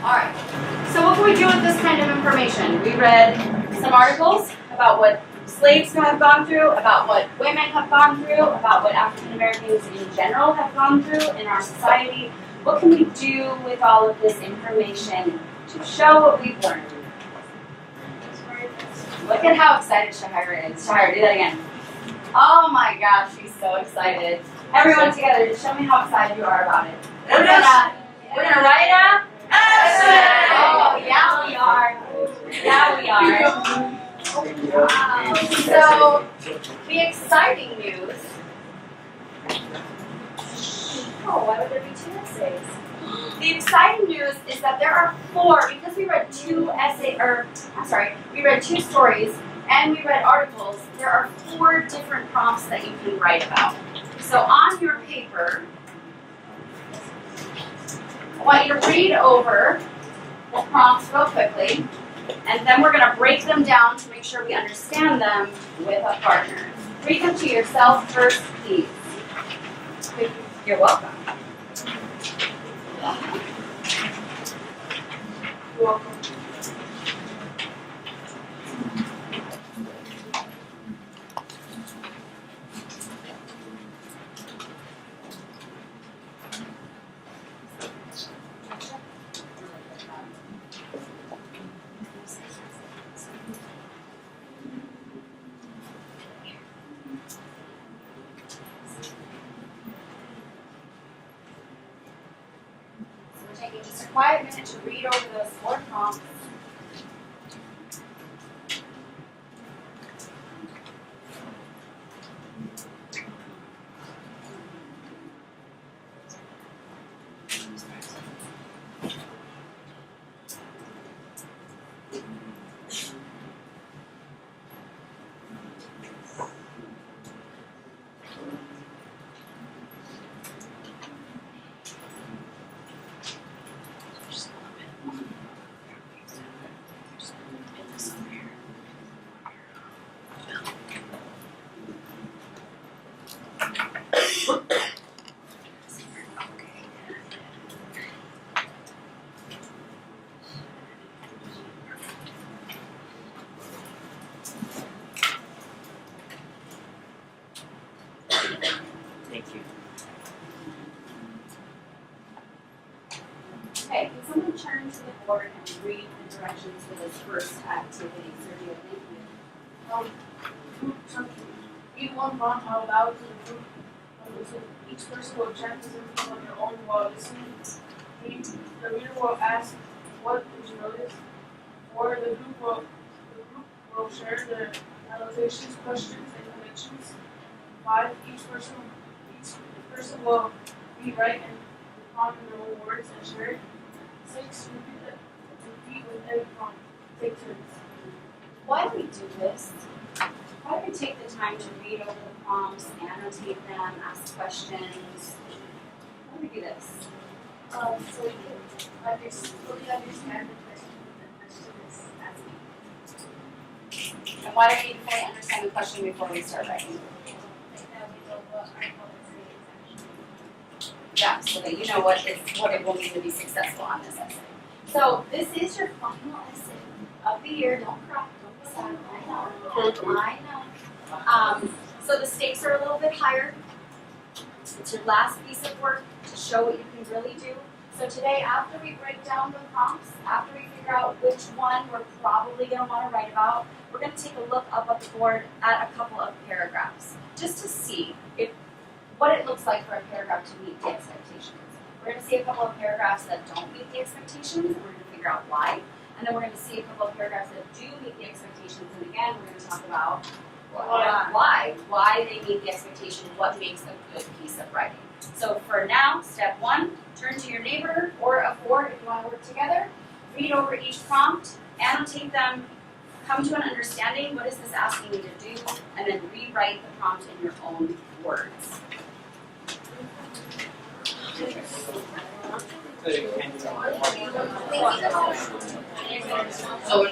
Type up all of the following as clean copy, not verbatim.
Alright, so what can we do with this kind of information? We read some articles about what slaves have gone through, about what women have gone through, about what African Americans in general have gone through in our society. What can we do with all of this information to show what we've learned? Look at how excited Shahira is. Shahira, do that again. Oh my gosh, she's so excited. Everyone together, just show me how excited you are about it. We're gonna write out. Oh, yeah we are. Yeah we are. So, the exciting news. Oh, why would there be 2 essays? The exciting news is that there are 4, because we read 2 we read 2 stories and we read articles, there are 4 different prompts that you can write about. So on your paper, I want you to read over the prompts real quickly, and then we're going to break them down to make sure we understand them with a partner. Read them to yourself first, please. You're welcome. You're welcome. Taking just a quiet minute to read over those 4 prompts. Thank you. Okay, can someone turn to the board and read the directions for this first activity? Sergio, thank you. Read one prompt out loud to the group. So each person will chant this information on their own while listening. 3. The reader will ask, "What did you notice?" 4. The group will share their annotations, questions, and connections. 5. Each person will rewrite and prompt in their own words and share it. 6. Repeat with every prompt. Take turns. Why do we do this? Why do we take the time to read over the prompts, annotate them, ask questions? Why do we do this? So we can fully understand the question is asking. And why do we need to fully understand the question before we start writing? Yeah, so that you know what it will mean to be successful on this essay. So this is your final essay of the year. Don't cry, don't be sad. I know. So the stakes are a little bit higher. It's your last piece of work to show what you can really do. So today, after we break down the prompts, after we figure out which one we're probably going to want to write about, we're going to take a look up at the board at a couple of paragraphs, just to see what it looks like for a paragraph to meet the expectations. We're going to see a couple of paragraphs that don't meet the expectations, and we're going to figure out why. And then we're going to see a couple of paragraphs that do meet the expectations, and again, we're going to talk about why they meet the expectation, what makes a good piece of writing. So for now, step 1, turn to your neighbor or a 4 if you want to work together, read over each prompt, annotate them, come to an understanding, what is this asking me to do, and then rewrite the prompt in your own words. So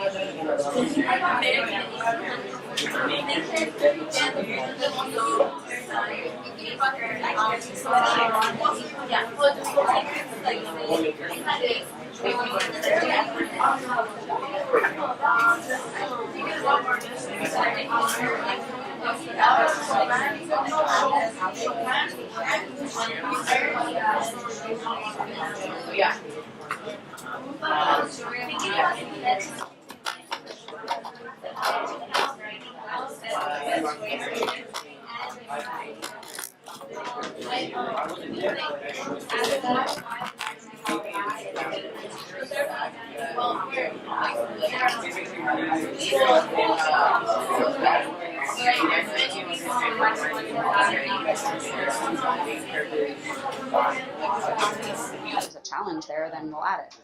There's a challenge there, then we'll add it.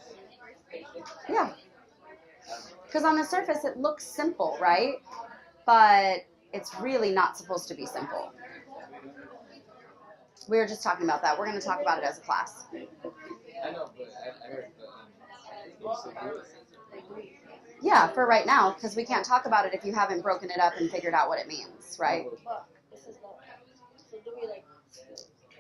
Yeah. Because on the surface it looks simple, right? But it's really not supposed to be simple. We were just talking about that. We're going to talk about it as a class. I know, but I heard Yeah, for right now, because we can't talk about it if you haven't broken it up and figured out what it means, right?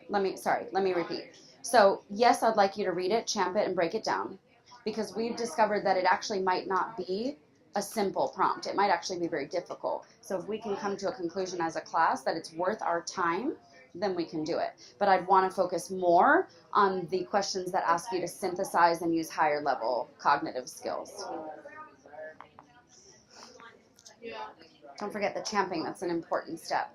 Let me repeat. So, yes, I'd like you to read it, champ it, and break it down, because we've discovered that it actually might not be a simple prompt. It might actually be very difficult. So if we can come to a conclusion as a class that it's worth our time, then we can do it. But I'd want to focus more on the questions that ask you to synthesize and use higher level cognitive skills. Don't forget the champing, that's an important step.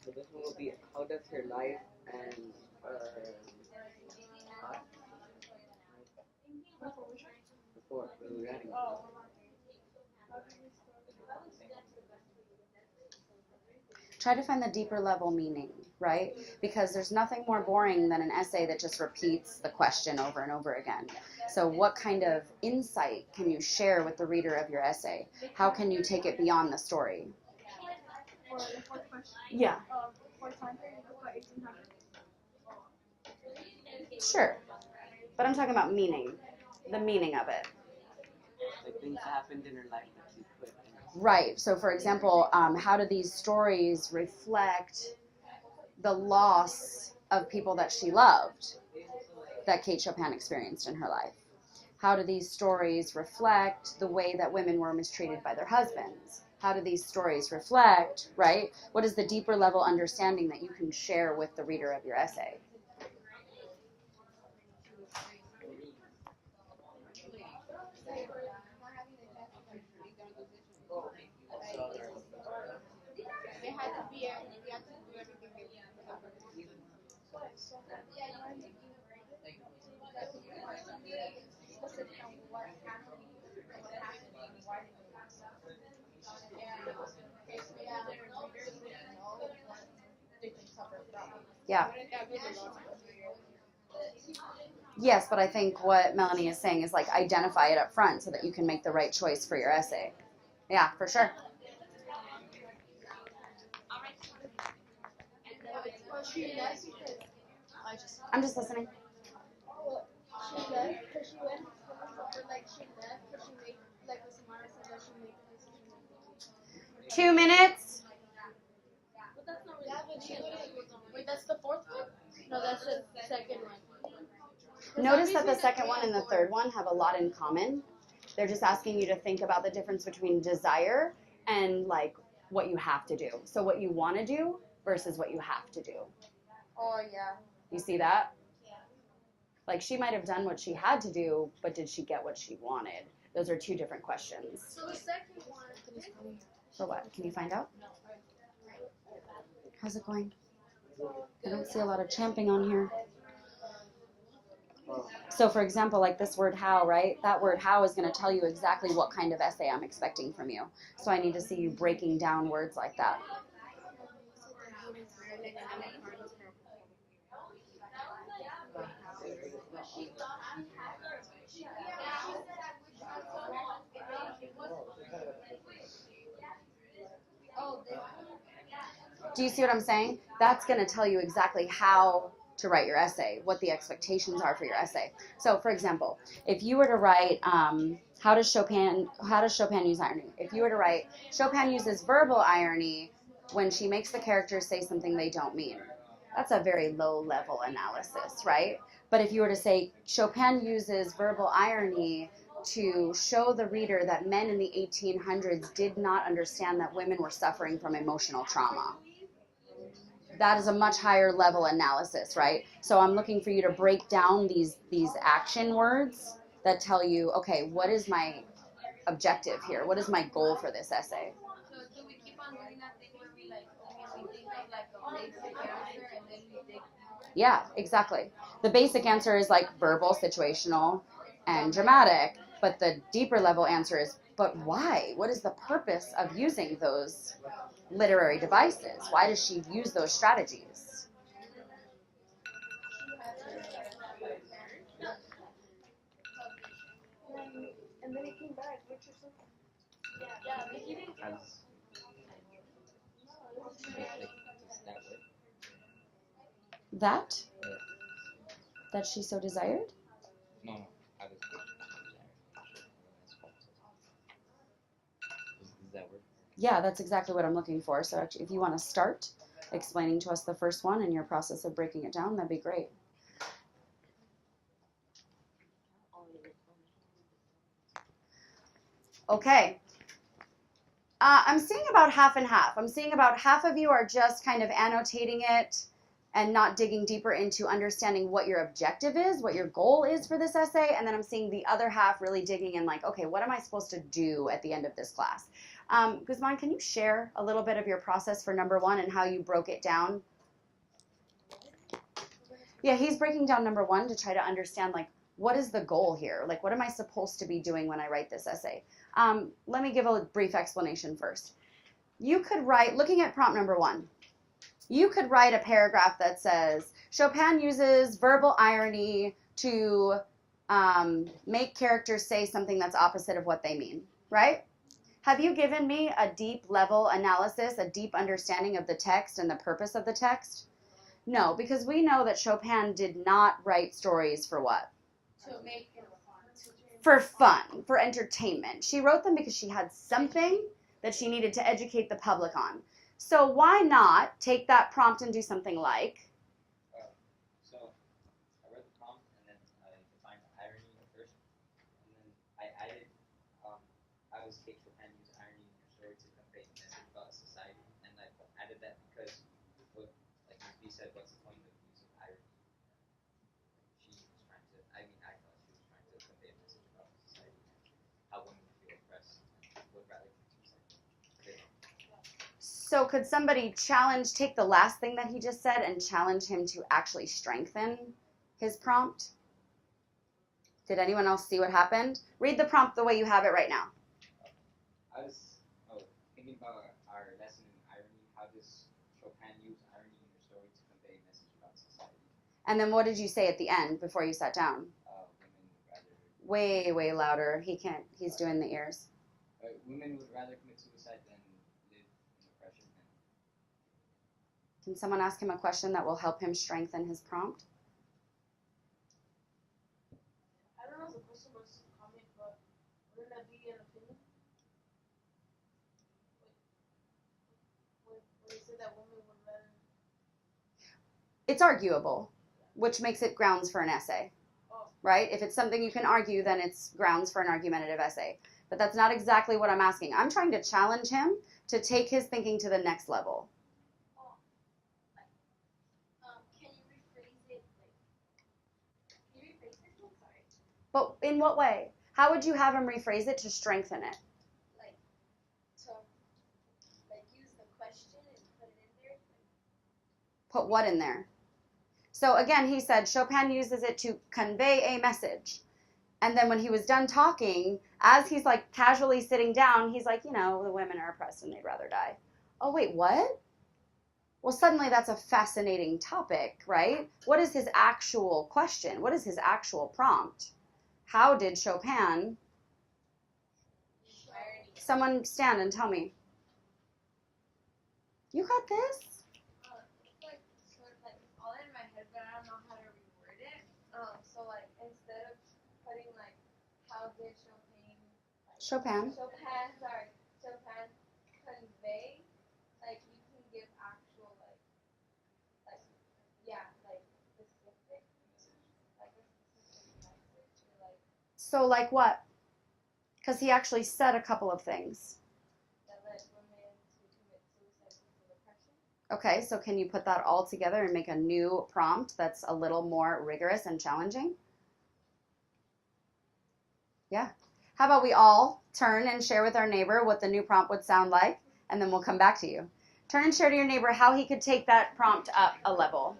So this one will be, how does her life and before we were adding Try to find the deeper level meaning, right? Because there's nothing more boring than an essay that just repeats the question over and over again. So what kind of insight can you share with the reader of your essay? How can you take it beyond the story? Yeah. Sure. But I'm talking about meaning, the meaning of it. like things that happened in her life that she put in. Right. So, for example, how do these stories reflect the loss of people that she loved that Kate Chopin experienced in her life? How do these stories reflect the way that women were mistreated by their husbands? How do these stories reflect, right? What is the deeper level understanding that you can share with the reader of your essay? Yeah. Yes, but I think what Melanie is saying is like identify it up front so that you can make the right choice for your essay. Yeah, for sure. I'm just listening. 2 minutes. Wait, that's the fourth one? No, that's the second one. Notice that the second one and the third one have a lot in common. They're just asking you to think about the difference between desire and like what you have to do. So what you want to do versus what you have to do. Oh, yeah. You see that? Like she might have done what she had to do, but did she get what she wanted? Those are two different questions. So the second one. For what? Can you find out? How's it going? I don't see a lot of champing on here. So for example, like this word how, right? That word how is going to tell you exactly what kind of essay I'm expecting from you. So I need to see you breaking down words like that. Do you see what I'm saying? That's going to tell you exactly how to write your essay, what the expectations are for your essay. So, for example, if you were to write, how does Chopin use irony? If you were to write, Chopin uses verbal irony when she makes the characters say something they don't mean. That's a very low level analysis, right? But if you were to say, Chopin uses verbal irony to show the reader that men in the 1800s did not understand that women were suffering from emotional trauma. That is a much higher level analysis, right? So I'm looking for you to break down these action words that tell you, okay, what is my objective here? What is my goal for this essay? So do we keep on doing that thing where we like we think of like a basic answer and then we dig? Yeah, exactly. The basic answer is like verbal, situational, and dramatic. But the deeper level answer is, but why? What is the purpose of using those literary devices? Why does she use those strategies? And then he came back, which is something. Yeah, but he didn't. That? That she so desired? No, how does that work? Yeah, that's exactly what I'm looking for. So actually, if you want to start explaining to us the first one and your process of breaking it down, that'd be great. Okay. I'm seeing about half and half. I'm seeing about half of you are just kind of annotating it and not digging deeper into understanding what your objective is, what your goal is for this essay. And then I'm seeing the other half really digging in like, okay, what am I supposed to do at the end of this class? Guzman, can you share a little bit of your process for number one and how you broke it down? Yeah, he's breaking down number one to try to understand like, what is the goal here? Like, what am I supposed to be doing when I write this essay? Let me give a brief explanation first. You could write, looking at prompt number one, you could write a paragraph that says, Chopin uses verbal irony to make characters say something that's opposite of what they mean, right? Have you given me a deep level analysis, a deep understanding of the text and the purpose of the text? No, because we know that Chopin did not write stories for what? To make it For fun, for entertainment. She wrote them because she had something that she needed to educate the public on. So why not take that prompt and do something like, So I read the prompt and then I defined the irony first, and then I added, I was take Chopin use irony in your story to convey a message about society, and I added that because, what, like Ms. B said, what's the point of using irony? She was trying to, I mean, I thought she was trying to convey a message about society and how women feel oppressed and would rather continue saying. so could somebody take the last thing that he just said and challenge him to actually strengthen his prompt? Did anyone else see what happened? Read the prompt the way you have it right now. I was thinking about our lesson in irony. How does Chopin use irony in your story to convey a message about society? And then what did you say at the end before you sat down? Women would rather. Way louder. He can't, he's doing the ears. Women would rather commit suicide than live in oppression. Can someone ask him a question that will help him strengthen his prompt? I don't know if the person wants to comment, but wouldn't that be an opinion? When they said that women would rather. It's arguable, which makes it grounds for an essay, right? If it's something you can argue, then it's grounds for an argumentative essay. But that's not exactly what I'm asking. I'm trying to challenge him to take his thinking to the next level. Can you rephrase it? Can you rephrase it? I'm sorry. But in what way? How would you have him rephrase it to strengthen it? To use the question and put it in there. Put what in there? So again, he said Chopin uses it to convey a message. And then when he was done talking, as he's like casually sitting down, he's like, you know, the women are oppressed and they'd rather die. Oh, wait, what? Well, suddenly that's a fascinating topic, right? What is his actual question? What is his actual prompt? How did Chopin... Someone stand and tell me. You got this? It's like sort of like all in my head, but I don't know So like instead of putting like how did Chopin. Chopin convey, like you can give actual like yeah, like specific like a specific message or like So like what? Because he actually said a couple of things. that led women to commit suicide because of depression. Okay, so can you put that all together and make a new prompt that's a little more rigorous and challenging? Yeah. How about we all turn and share with our neighbor what the new prompt would sound like, and then we'll come back to you. Turn and share to your neighbor how he could take that prompt up a level.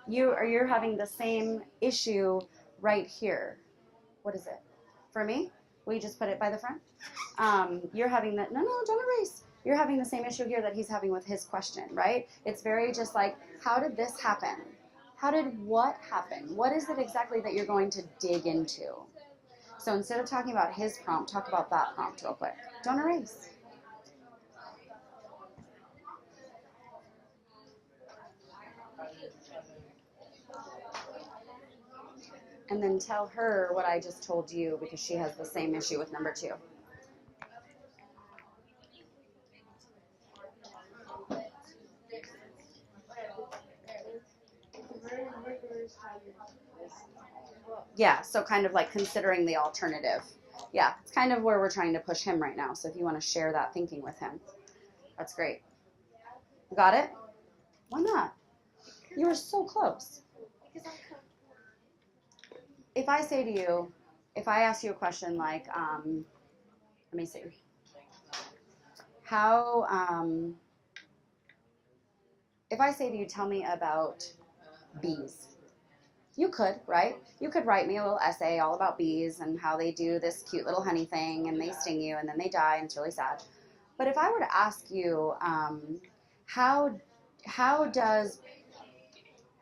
You're having the same issue right here. What is it? For me? Will you just put it by the front? You're having that. No, don't erase. You're having the same issue here that he's having with his question, right? It's very just like, how did this happen? How did what happen? What is it exactly that you're going to dig into? So instead of talking about his prompt, talk about that prompt real quick. Don't erase. And then tell her what I just told you because she has the same issue with number 2. Yeah, so kind of like considering the alternative. Yeah, it's kind of where we're trying to push him right now. So if you want to share that thinking with him, that's great. Got it? Why not? You were so close. If I say to you, if I ask you a question like, let me see, how, if I say to you, tell me about bees. You could, right? You could write me a little essay all about bees and how they do this cute little honey thing and they sting you and then they die and it's really sad. But if I were to ask you, how does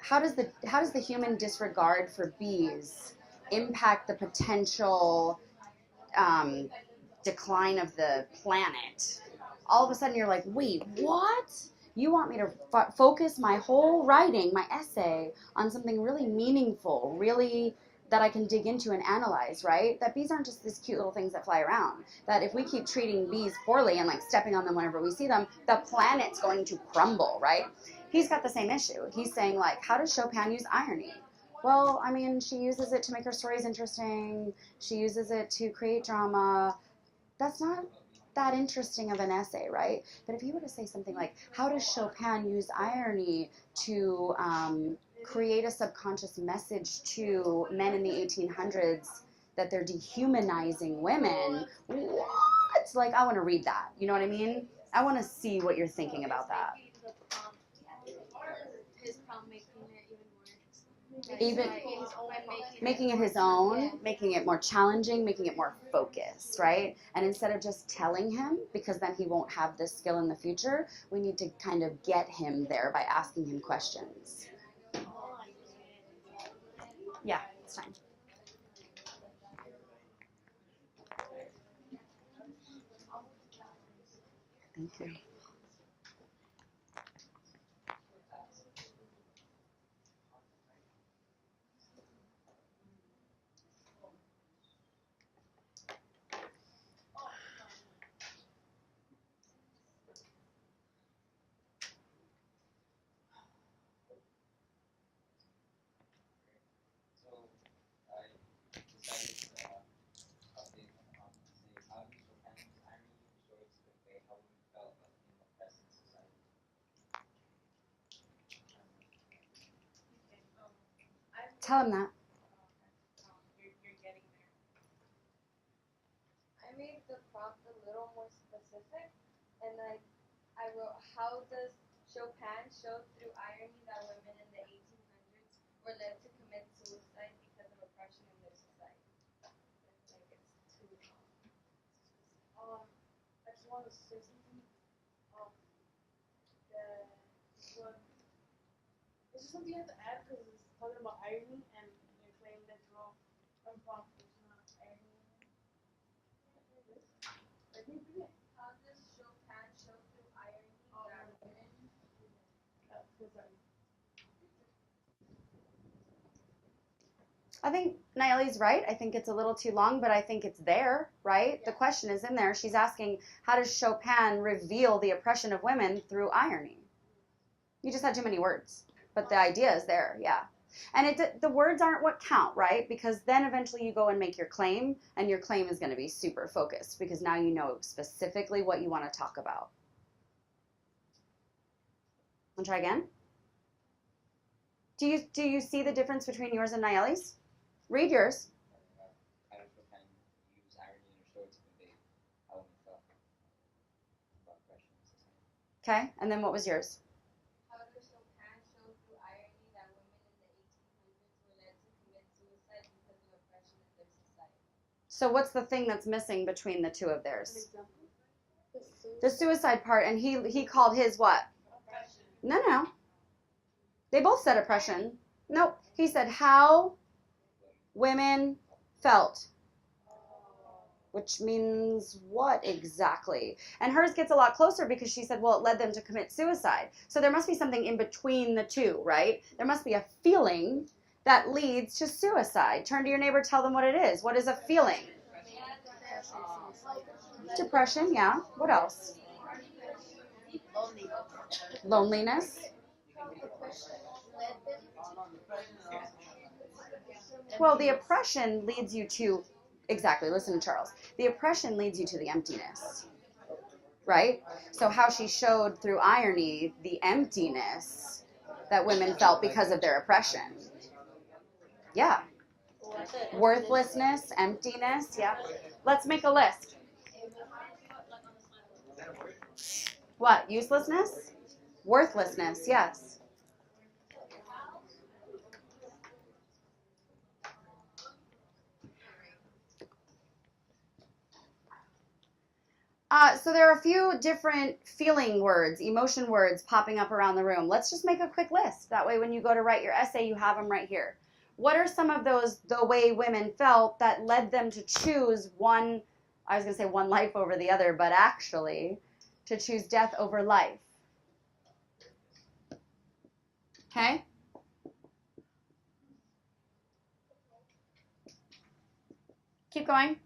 the human disregard for bees impact the potential decline of the planet? All of a sudden you're like, wait, what? You want me to focus my whole writing, my essay, on something really meaningful, really that I can dig into and analyze, right? That bees aren't just these cute little things that fly around. That if we keep treating bees poorly and like stepping on them whenever we see them, the planet's going to crumble, right? He's got the same issue. He's saying like, how does Chopin use irony? Well, I mean, she uses it to make her stories interesting. She uses it to create drama. That's not that interesting of an essay, right? But if you were to say something like, how does Chopin use irony to create a subconscious message to men in the 1800s that they're dehumanizing women? What? Like, I want to read that. You know what I mean? I want to see what you're thinking about that. His prompt making it Even making it his own, making it more challenging, making it more focused, right? And instead of just telling him, because then he won't have this skill in the future, we need to kind of get him there by asking him questions. Yeah, it's time. Thank you. So I decided to update my prompt to say how do Chopin use irony in stories to convey how women felt about being oppressed in society. Tell him that. you're getting there. I made the prompt a little more specific, and I wrote, how does Chopin show through irony that women in the 1800s were led to commit suicide because of oppression in their society? Like it's too I just want to say something. That this is something you have to add because it's talking about irony and you're claiming that you're wrong. Prompt is not irony. I think How does Chopin show through irony that women I think Nayeli's right. I think it's a little too long, but I think it's there, right? The question is in there. She's asking, how does Chopin reveal the oppression of women through irony? You just had too many words, but the idea is there, yeah. And the words aren't what count, right? Because then eventually you go and make your claim, and your claim is going to be super focused because now you know specifically what you want to talk about. Want to try again? Do you see the difference between yours and Nayeli's? Read yours. How does Chopin use irony in her story to convey how women felt about oppression in society? Okay, and then what was yours? How does Chopin show through irony that women in the 1800s were led to commit suicide because of oppression in their society? So what's the thing that's missing between the two of theirs? The suicide part, and he called his what? Oppression. No. They both said oppression. Nope. He said how women felt. Which means what exactly? And hers gets a lot closer because she said, well, it led them to commit suicide. So there must be something in between the two, right? There must be a feeling that leads to suicide. Turn to your neighbor, tell them what it is. What is a feeling? Depression, yeah. What else? Loneliness. Well, the oppression leads you to, exactly, listen to Charles. The oppression leads you to the emptiness, right? So how she showed through irony the emptiness that women felt because of their oppression. Yeah. Worthlessness, emptiness, yeah. Let's make a list. What? Uselessness? Worthlessness, yes. So there are a few different feeling words, emotion words popping up around the room. Let's just make a quick list. That way when you go to write your essay, you have them right here. What are some of those, the way women felt that led them to choose one, I was going to say one life over the other, but actually to choose death over life? Okay? Keep going.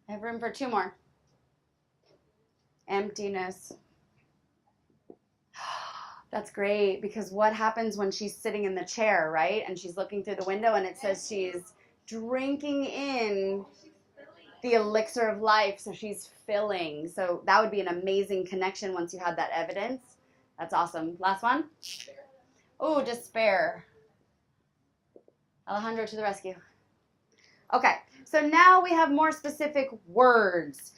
I have room for two more. Emptiness. That's great, because what happens when she's sitting in the chair, right? And she's looking through the window and it says she's drinking in the elixir of life, so she's filling. So that would be an amazing connection once you had that evidence. That's awesome. Last one? Oh, despair. Alejandro to the rescue. Okay, so now we have more specific words.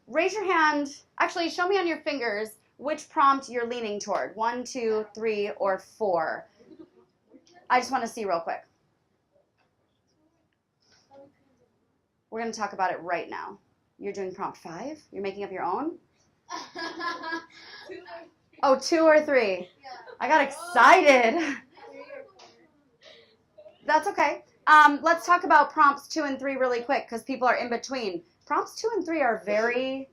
Raise your hand. Actually, show me on your fingers which prompt you're leaning toward. 1, 2, 3, or 4. I just want to see real quick. We're going to talk about it right now. You're doing prompt 5? You're making up your own? Oh, 2 or 3. I got excited. That's okay. Let's talk about prompts 2 and 3 really quick because people are in between. Prompts 2 and 3 are very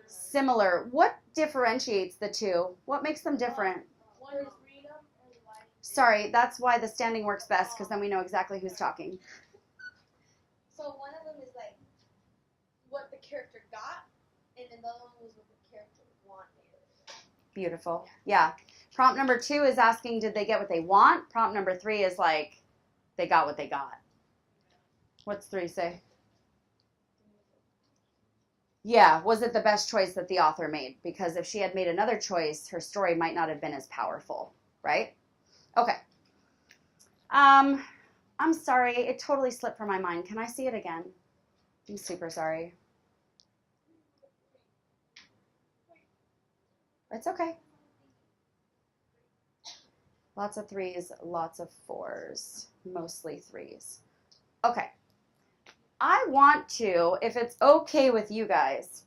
similar. What differentiates the two? What makes them different? Sorry, that's why the standing works best because then we know exactly who's talking. So one of them is like what the character got, and then the other one was what the character wanted. Beautiful. Yeah. Prompt number 2 is asking, did they get what they want? Prompt number 3 is like, they got what they got. What's 3 say? Yeah, was it the best choice that the author made? Because if she had made another choice, her story might not have been as powerful, right? Okay. I'm sorry, it totally slipped from my mind. Can I see it again? I'm super sorry. It's okay. Lots of 3s, lots of 4s, mostly 3s. Okay. I want to, if it's okay with you guys,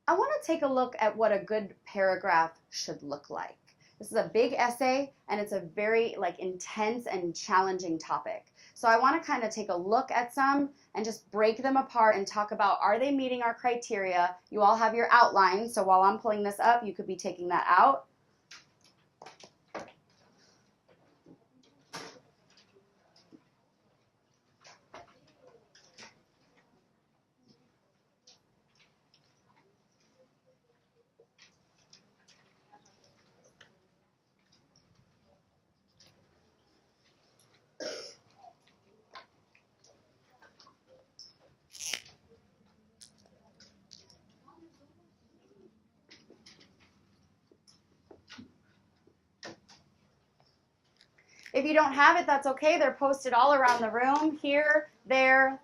I want to take a look at what a good paragraph should look like. This is a big essay, and it's a very intense and challenging topic. So I want to kind of take a look at some and just break them apart and talk about, are they meeting our criteria? You all have your outline, so while I'm pulling this up, you could be taking that out. If you don't have it, that's okay. They're posted all around the room, here, there,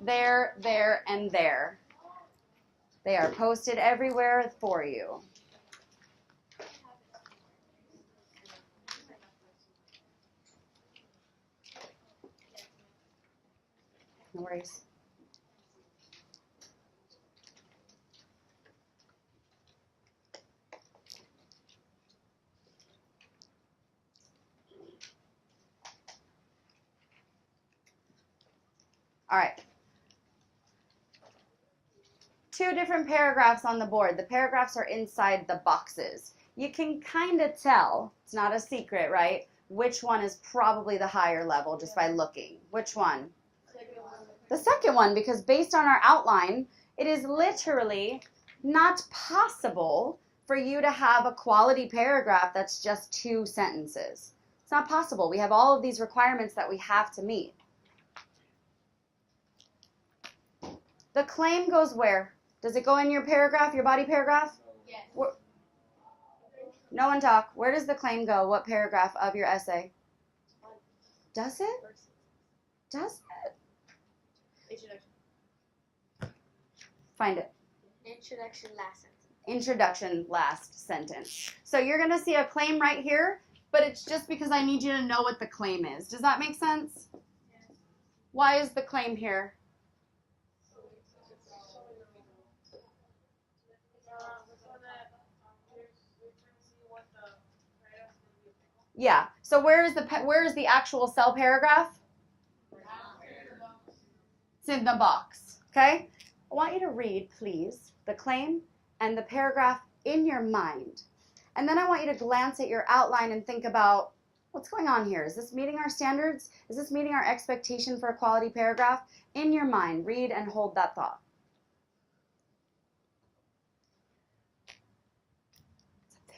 and there. They are posted everywhere for you. No worries. All right. 2 different paragraphs on the board. The paragraphs are inside the boxes. You can kind of tell, it's not a secret, right? Which one is probably the higher level just by looking. Which one? The second one, because based on our outline, it is literally not possible for you to have a quality paragraph that's just 2 sentences. It's not possible. We have all of these requirements that we have to meet. The claim goes where? Does it go in your paragraph, your body paragraph? Yes. No one talk. Where does the claim go? What paragraph of your essay? Does it? Does it? Introduction. Find it. Introduction, last sentence. Introduction, last sentence. So you're going to see a claim right here, but it's just because I need you to know what the claim is. Does that make sense? Yes. Why is the claim here? Yeah. So where is the actual cell paragraph? It's in the box. Okay? I want you to read, please, the claim and the paragraph in your mind. And then I want you to glance at your outline and think about, what's going on here? Is this meeting our standards? Is this meeting our expectation for a quality paragraph? In your mind, read and hold that thought. It's up there.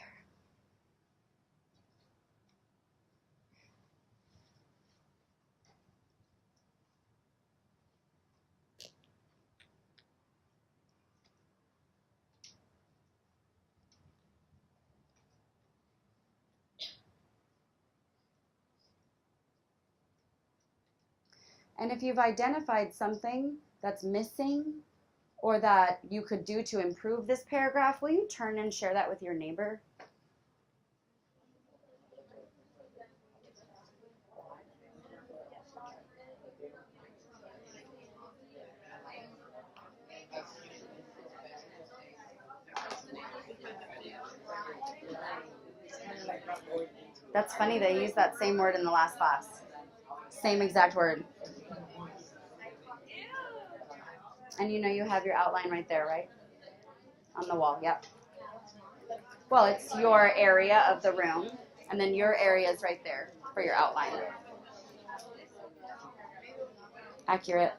And if you've identified something that's missing or that you could do to improve this paragraph, will you turn and share that with your neighbor? That's funny, they used that same word in the last class. Same exact word. And you know you have your outline right there, right? On the wall, yep. Well, it's your area of the room, and then your area is right there for your outline. Accurate.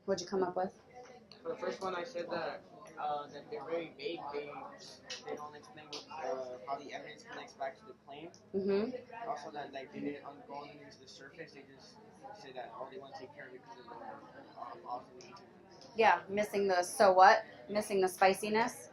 What'd you come up with? For the first one, I said that they're very vague. They don't explain how the evidence connects back to the claim. Mm-hmm. Also, that like they didn't go underneath the surface. They just say that they want to take care of it because of the laws of nature. Yeah, missing the so what? Missing the spiciness.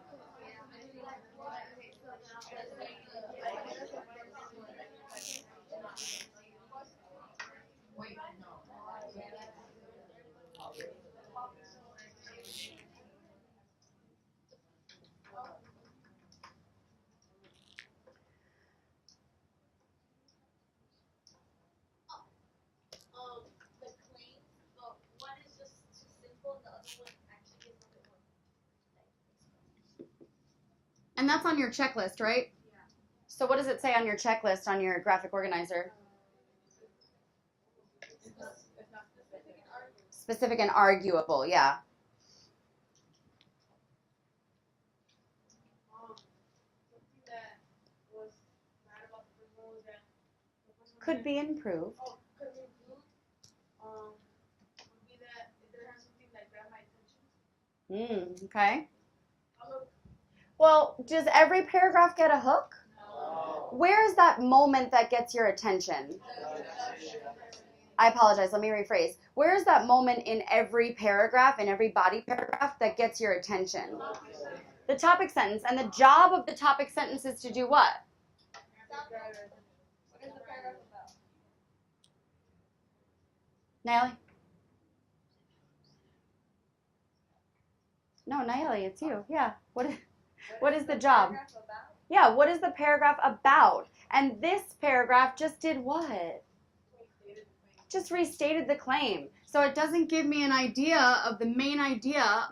The claim, but one is just too simple, and the other one actually gives a bit more. And that's on your checklist, right? So what does it say on your checklist on your graphic organizer? Specific and arguable, yeah. Something that was bad about the first one was that the person Could be improved. could be improved. Would be that if there has something like grab my attention. Okay. Although, Well, does every paragraph get a hook? no. Where's that moment that gets your attention? I apologize, let me rephrase. Where's that moment in every paragraph, in every body paragraph, that gets your attention? The topic sentence. And the job of the topic sentence is to do what? What is the paragraph about? Nayeli? No, Nayeli, it's you. Yeah. What is the job? Paragraph about? Yeah, what is the paragraph about? And this paragraph just did what? Just restated the claim. So it doesn't give me an idea of the main idea.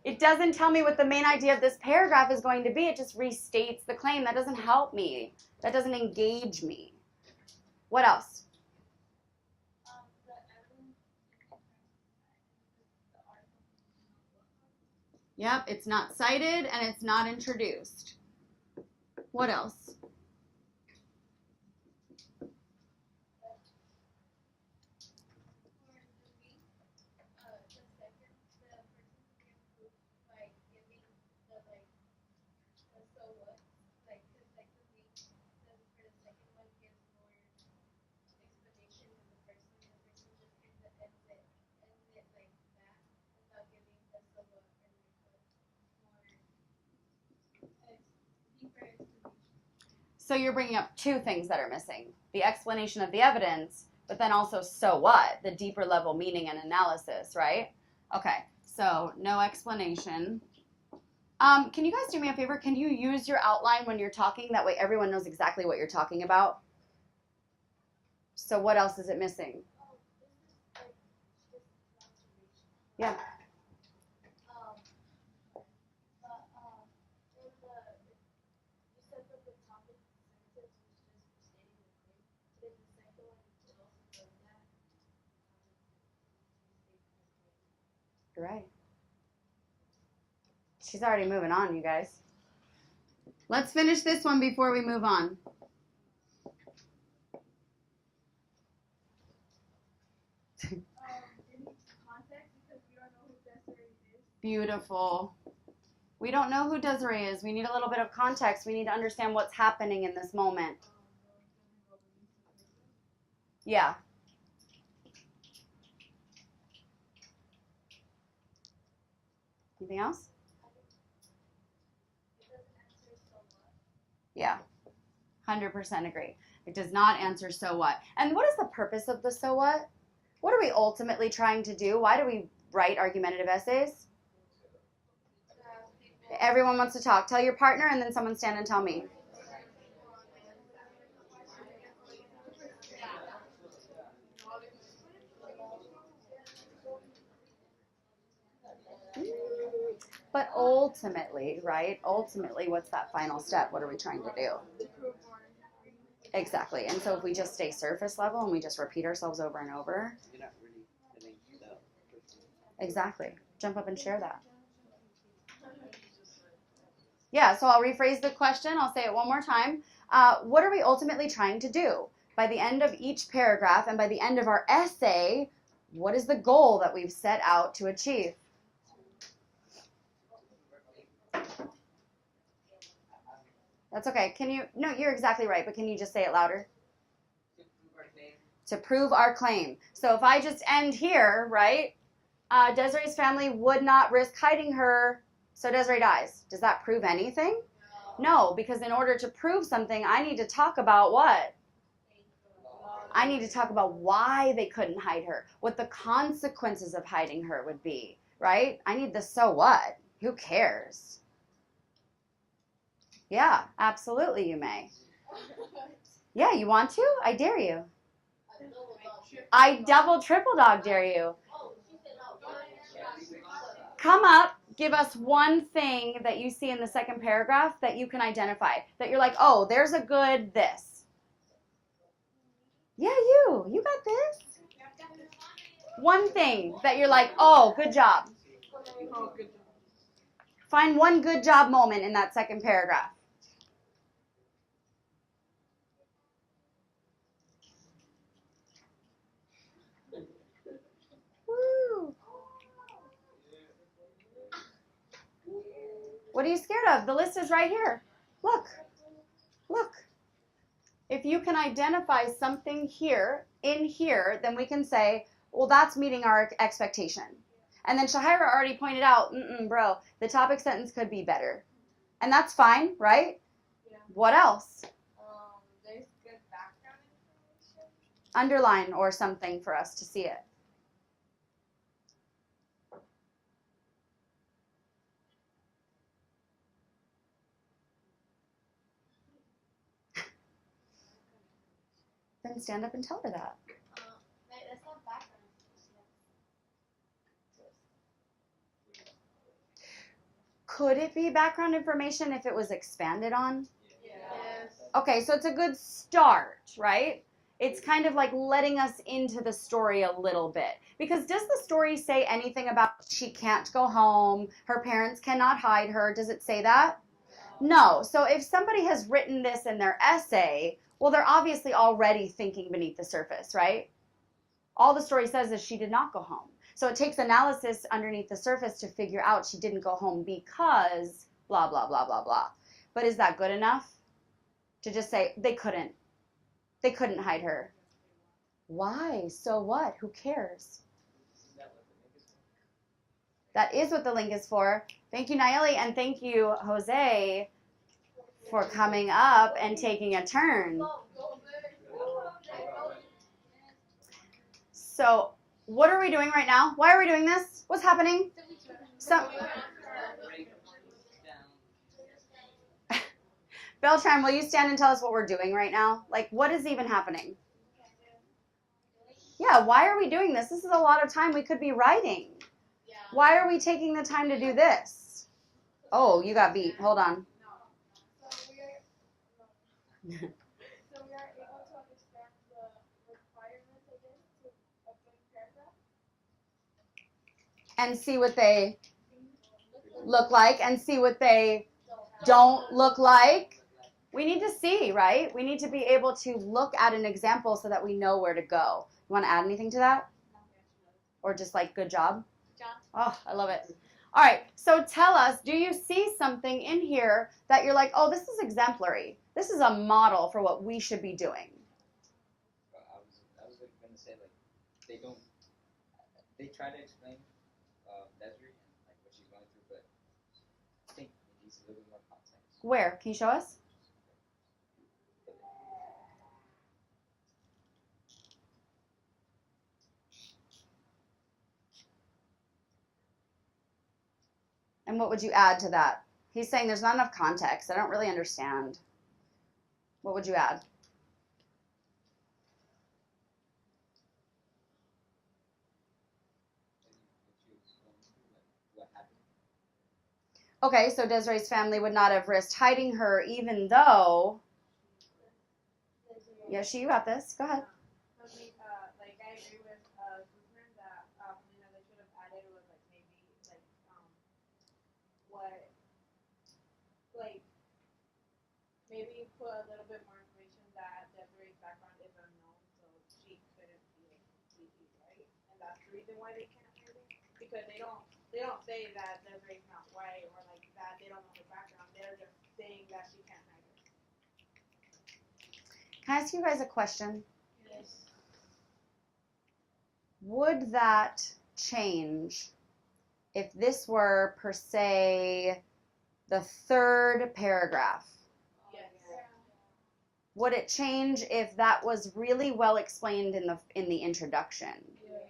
It doesn't tell me what the main idea of this paragraph is going to be. It just restates the claim. That doesn't help me. That doesn't engage me. What else? The evidence the article. Yep, it's not cited and it's not introduced. What else? So you're bringing up two things that are missing. The explanation of the evidence, but then also so what? The deeper level meaning and analysis, right? Okay, so no explanation. Can you guys do me a favor? Can you use your outline when you're talking? That way everyone knows exactly what you're talking about. So what else is it missing? Yeah. You're right. She's already moving on, you guys. Let's finish this one before we move on. Beautiful. We don't know who Desiree is. We need a little bit of context. We need to understand what's happening in this moment. Yeah. Anything else? Yeah. 100% agree. It does not answer so what. And what is the purpose of the so what? What are we ultimately trying to do? Why do we write argumentative essays? Everyone wants to talk. Tell your partner and then someone stand and tell me. But ultimately, right? Ultimately, what's that final step? What are we trying to do? Exactly. And so if we just stay surface level and we just repeat ourselves over and over. You're not really filling it out. Exactly. Jump up and share that. Yeah, so I'll rephrase the question. I'll say it one more time. What are we ultimately trying to do? By the end of each paragraph and by the end of our essay, what is the goal that we've set out to achieve? That's okay. Can you, no, you're exactly right, but can you just say it louder? To prove our claim. So if I just end here, right, Desiree's family would not risk hiding her, so Desiree dies. Does that prove anything? No, because in order to prove something, I need to talk about what? I need to talk about why they couldn't hide her, what the consequences of hiding her would be, right? I need the so what. Who cares? Yeah, absolutely you may. Yeah, you want to? I dare you. I double triple dog dare you. Come up, give us one thing that you see in the second paragraph that you can identify. That you're like, oh, there's a good this. Yeah, you got this. One thing that you're like, oh, good job. Oh, good job. Find one good job moment in that second paragraph. Woo. What are you scared of? The list is right here. Look. Look. If you can identify something here, in here, then we can say, well, that's meeting our expectation. And then Shahira already pointed out, bro, the topic sentence could be better. And that's fine, right? Yeah. What else? There's good background information. Underline or something for us to see it. Then stand up and tell her that. That's not background. Could it be background information if it was expanded on? Yes. Okay, so it's a good start, right? It's kind of like letting us into the story a little bit. Because does the story say anything about she can't go home, her parents cannot hide her? Does it say that? No. So if somebody has written this in their essay, well, they're obviously already thinking beneath the surface, right? All the story says is she did not go home. So it takes analysis underneath the surface to figure out she didn't go home because blah, blah, blah, blah, blah. But is that good enough? To just say they couldn't hide her. Why? So what? Who cares? That is what the link is for. Thank you, Nayeli, and thank you, Jose, for coming up and taking a turn. So, what are we doing right now? Why are we doing this? What's happening? Beltran, will you stand and tell us what we're doing right now? Like, what is even happening? Yeah, why are we doing this? This is a lot of time we could be writing. Why are we taking the time to do this? Oh, you got beat. Hold on. So we are able to understand the requirements again to a big paragraph. And see what they look like and see what they don't look like. We need to see, right? We need to be able to look at an example so that we know where to go. You want to add anything to that? Or just like, good job? Oh, I love it. All right, so tell us, do you see something in here that you're like, oh, this is exemplary. This is a model for what we should be doing. I was going to say, like, they try to explain Desiree and like what she's going through, but I think it needs a little bit more context. Where? Can you show us? And what would you add to that? He's saying there's not enough context. I don't really understand. What would you add? Okay, so Desiree's family would not have risked hiding her even though... Yeah, you got this. Go ahead. Like I agree with Guzman that they should have added was like maybe maybe put a little bit more information that Desiree's background is unknown, so she couldn't be like completely right, and that's the reason why they can't hide it, because they don't say that Desiree's not white or like that they don't know her background. They're just saying that she can't hide it. Can I ask you guys a question? Yes. Would that change if this were, per se, the third paragraph? Yes. Would it change if that was really well explained in the introduction? Yes.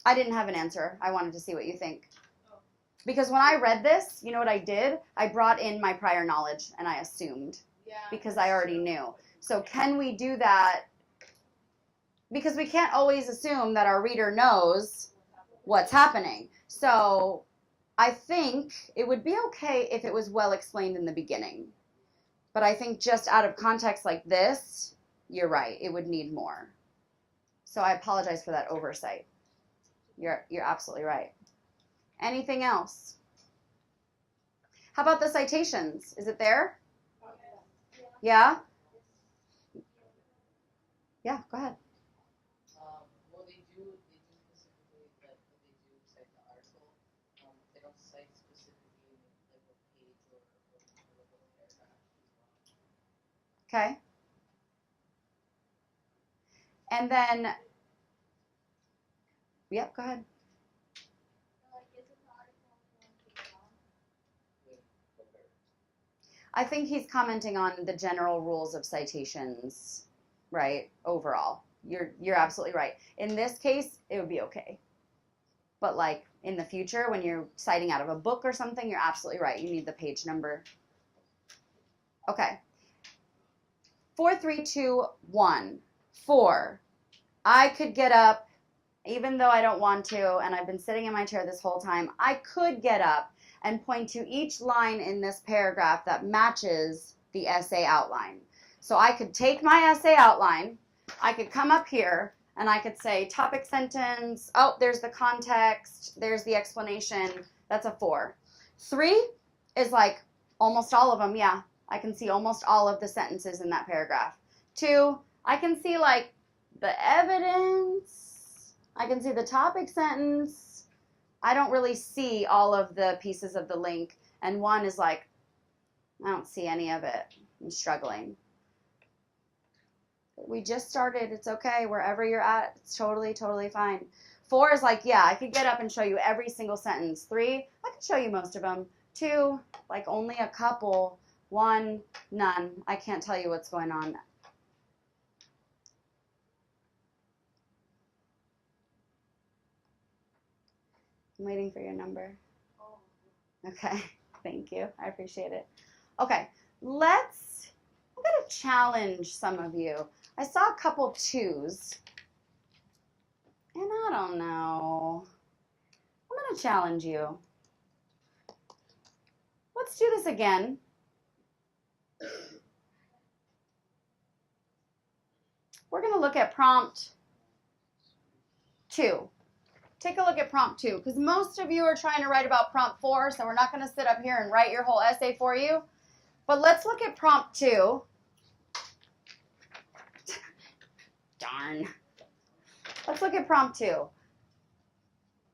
I didn't have an answer. I wanted to see what you think. Because when I read this, you know what I did? I brought in my prior knowledge and I assumed Yeah. because I already knew. So can we do that because we can't always assume that our reader knows what's happening. So I think it would be okay if it was well explained in the beginning. But I think just out of context like this, you're right, it would need more. So I apologize for that oversight. You're absolutely right. Anything else? How about the citations? Is it there? Yeah? Yeah, go ahead. Well, they do specifically that they do cite the article. They don't cite specifically like what page or what paragraph as well. Okay. And then, yep, go ahead. I think he's commenting on the general rules of citations, right? Overall, you're absolutely right. In this case, it would be okay. But like in the future, when you're citing out of a book or something, you're absolutely right. You need the page number. Okay. 4, 3, 2, 1. 4. I could get up, even though I don't want to, and I've been sitting in my chair this whole time. I could get up and point to each line in this paragraph that matches the essay outline. So I could take my essay outline, I could come up here, and I could say topic sentence, oh, there's the context, there's the explanation, that's a 4. 3 is like almost all of them, yeah. I can see almost all of the sentences in that paragraph. 2, I can see like the evidence, I can see the topic sentence, I don't really see all of the pieces of the link. And 1 is like, I don't see any of it. I'm struggling. We just started. It's okay. Wherever you're at, it's totally, totally fine. 4 is like, yeah, I could get up and show you every single sentence. 3, I could show you most of them. 2, like only a couple. 1, none. I can't tell you what's going on. I'm waiting for your number. Okay, thank you. I appreciate it. Okay, I'm going to challenge some of you. I saw a couple 2s, and I don't know. I'm going to challenge you. Let's do this again. We're going to look at prompt 2. Take a look at prompt 2, because most of you are trying to write about prompt 4, so we're not going to sit up here and write your whole essay for you. But let's look at prompt 2. Darn. Let's look at prompt 2.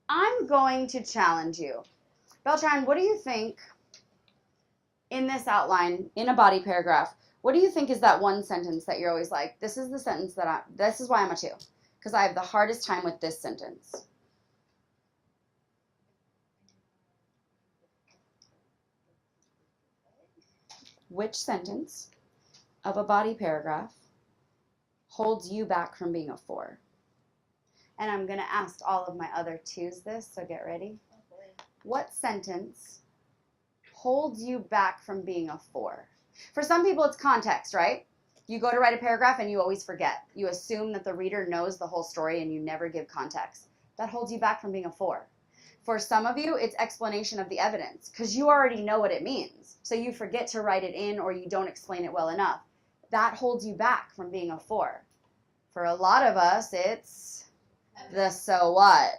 I'm going to challenge you. Beltran, what do you think in this outline, in a body paragraph, what do you think is that one sentence that you're always like, this is the sentence this is why I'm a 2, because I have the hardest time with this sentence. Which sentence of a body paragraph holds you back from being a 4? And I'm going to ask all of my other 2s this, so get ready. What sentence holds you back from being a 4? For some people, it's context, right? You go to write a paragraph and you always forget. You assume that the reader knows the whole story and you never give context. That holds you back from being a 4. For some of you, it's explanation of the evidence, because you already know what it means. So you forget to write it in, or you don't explain it well enough. That holds you back from being a 4. For a lot of us, it's the so what,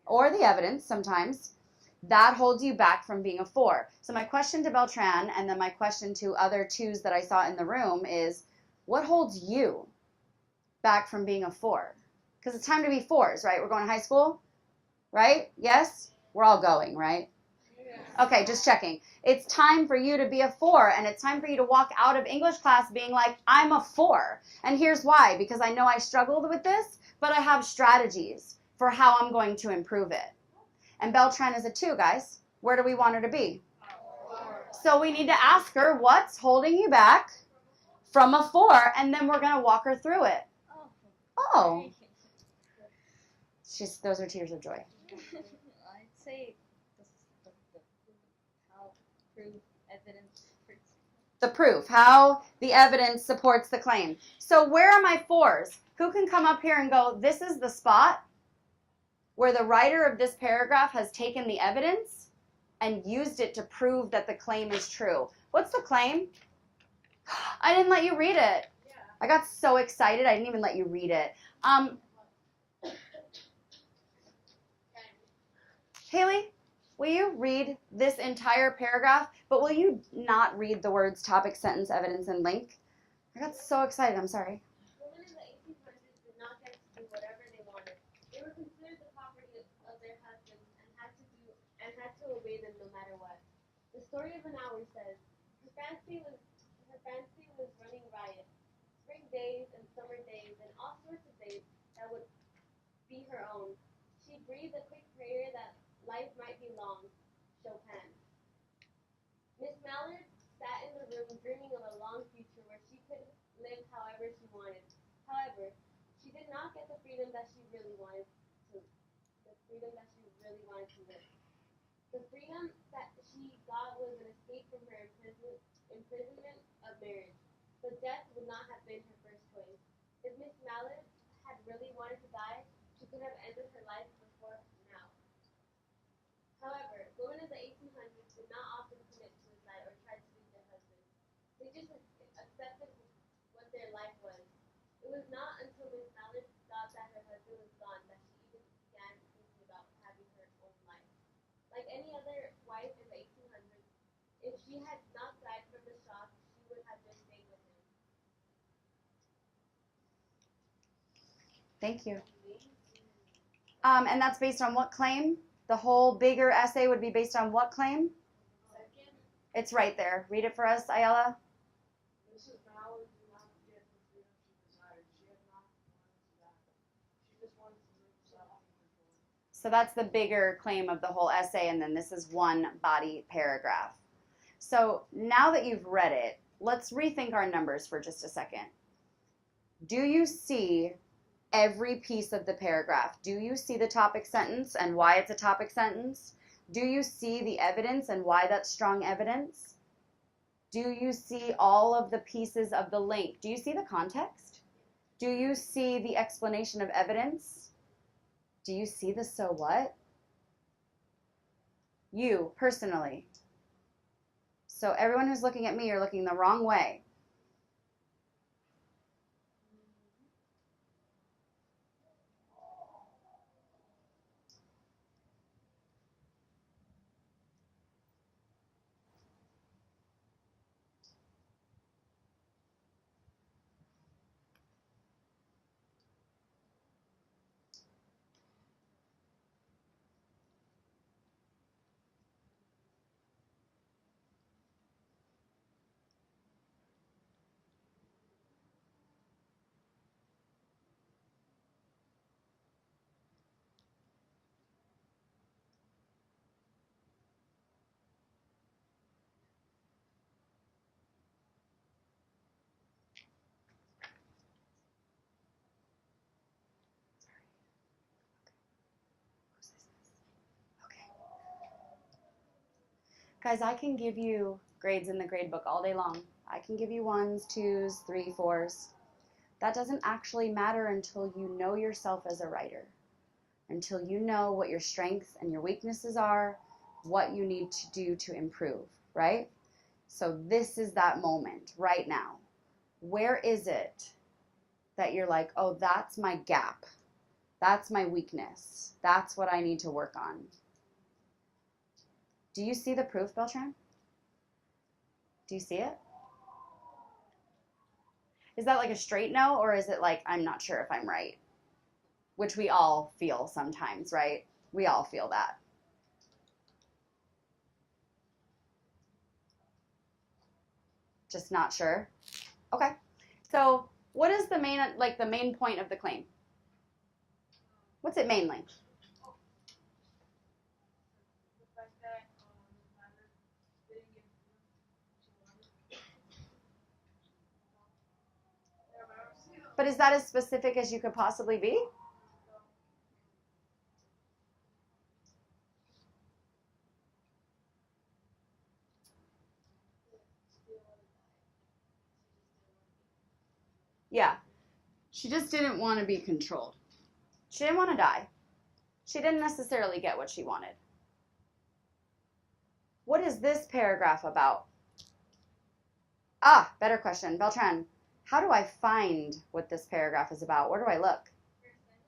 or the evidence sometimes. That holds you back from being a 4. So my question to Beltran, and then my question to other 2s that I saw in the room is, what holds you back from being a 4? Because it's time to be 4s, right? We're going to high school, right? Yes? We're all going, right? Okay, just checking. It's time for you to be a 4, and it's time for you to walk out of English class being like, I'm a 4. And here's why, because I know I struggled with this, but I have strategies for how I'm going to improve it. And Beltran is a 2, guys. Where do we want her to be? 4. So we need to ask her, what's holding you back from a 4, and then we're going to walk her through it. Oh. Those are tears of joy. I'd say how proof evidence. The proof, how the evidence supports the claim. So where are my fours? Who can come up here and go, this is the spot where the writer of this paragraph has taken the evidence and used it to prove that the claim is true. What's the claim? I didn't let you read it. I got so excited I didn't even let you read it. Haley, will you read this entire paragraph, but will you not read the words topic, sentence, evidence, and link? I got so excited, I'm sorry. Women in the 1800s did not get to do whatever they wanted. They were considered the property of their husbands and had to obey them no matter what. The story of an hour says, her fancy was running riot. Spring days and summer days and all sorts of days that would be her own. She breathed a quick prayer that life might be long. Chopin. Miss Mallard sat in the room dreaming of a long future where she could live however she wanted. However, she did not get the freedom that she really wanted to live. The freedom that she got was an escape from her imprisonment of marriage. But death would not have been her first choice. If Miss Mallard had really wanted to die, she could have ended her life before now. However, women of the 1800s did not often commit suicide or try to leave their husbands. They just accepted what their life was. It was not until Miss Mallard thought that her husband was gone that she even began thinking about having her own life. Like any other wife in the 1800s, if she had not died from the shock, she would have just stayed with him. Thank you. And that's based on what claim? The whole bigger essay would be based on what claim? It's right there. Read it for us, Ayala. Mrs. Mallard did not get the freedom she desired. She had not wanted to die. She just wanted to live self-control. So that's the bigger claim of the whole essay, and then this is one body paragraph. So now that you've read it, let's rethink our numbers for just a second. Do you see every piece of the paragraph? Do you see the topic sentence and why it's a topic sentence? Do you see the evidence and why that's strong evidence? Do you see all of the pieces of the link? Do you see the context? Do you see the explanation of evidence? Do you see the so what? You, personally. So everyone who's looking at me, you're looking the wrong way. Guys, I can give you grades in the grade book all day long. I can give you 1s, 2s, 3, 4s. That doesn't actually matter until you know yourself as a writer, until you know what your strengths and your weaknesses are, what you need to do to improve, right? So this is that moment right now. Where is it that you're like, oh, that's my gap. That's my weakness. That's what I need to work on. Do you see the proof, Beltran? Do you see it? Is that like a straight no, or is it like, I'm not sure if I'm right? Which we all feel sometimes, right? We all feel that. Just not sure? Okay. So what is the main point of the claim? What's it mainly? The fact that Miss Mallard didn't get the freedom she wanted. But is that as specific as you could possibly be? Yeah. She just didn't want to be controlled. She didn't want to die. She didn't necessarily get what she wanted. What is this paragraph about? Ah, better question. Beltran, how do I find what this paragraph is about? Where do I look?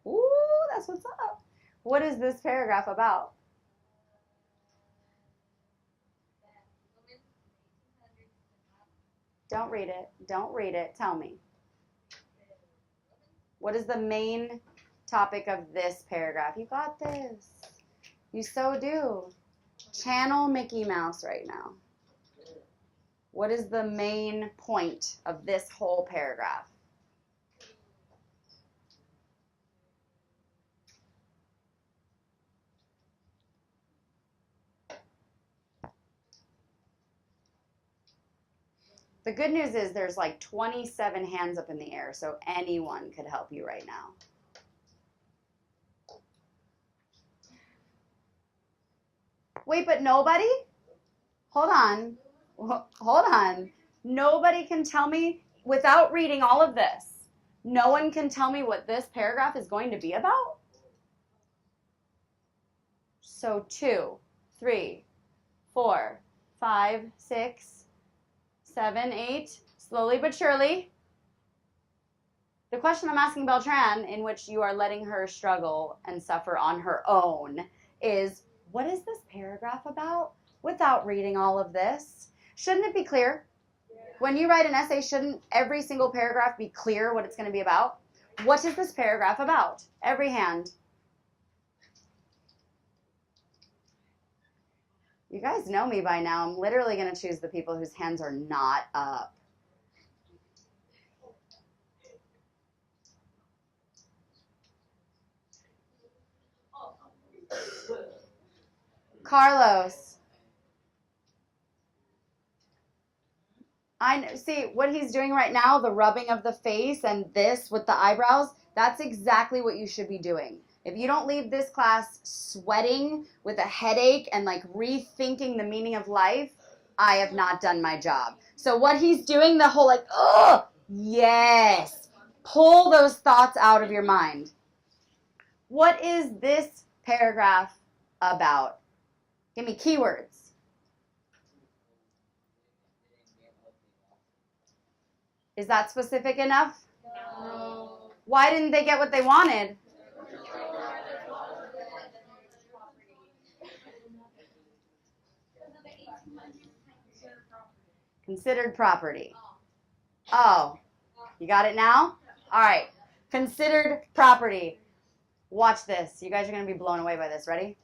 Ooh, that's what's up. What is this paragraph about? Don't read it. Don't read it. Tell me. What is the main topic of this paragraph? You got this. You so do. Channel Mickey Mouse right now. What is the main point of this whole paragraph? The good news is there's like 27 hands up in the air, so anyone could help you right now. Wait, but nobody? Hold on. Hold on. Nobody can tell me, without reading all of this, no one can tell me what this paragraph is going to be about? So 2, 3, 4, 5, 6, 7, 8, slowly but surely. The question I'm asking Beltran, in which you are letting her struggle and suffer on her own, is what is this paragraph about without reading all of this? Shouldn't it be clear? When you write an essay, shouldn't every single paragraph be clear what it's going to be about? What is this paragraph about? Every hand. You guys know me by now. I'm literally going to choose the people whose hands are not up. Carlos. See what he's doing right now, the rubbing of the face and this with the eyebrows, that's exactly what you should be doing. If you don't leave this class sweating with a headache and like rethinking the meaning of life, I have not done my job. So what he's doing, the whole like, oh, yes, pull those thoughts out of your mind. What is this paragraph about? Give me keywords. Is that specific enough? No. Why didn't they get what they wanted? Considered property. Oh, you got it now? All right. Considered property. Watch this. You guys are going to be blown away by this. Ready?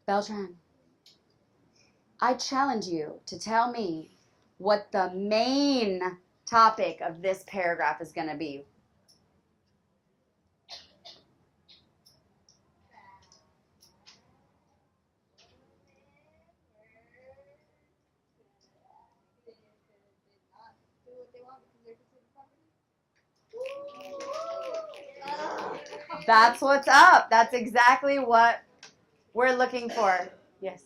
Beltran, I challenge you to tell me what the main topic of this paragraph is going to be. That's what's up. That's exactly what we're looking for. Yes.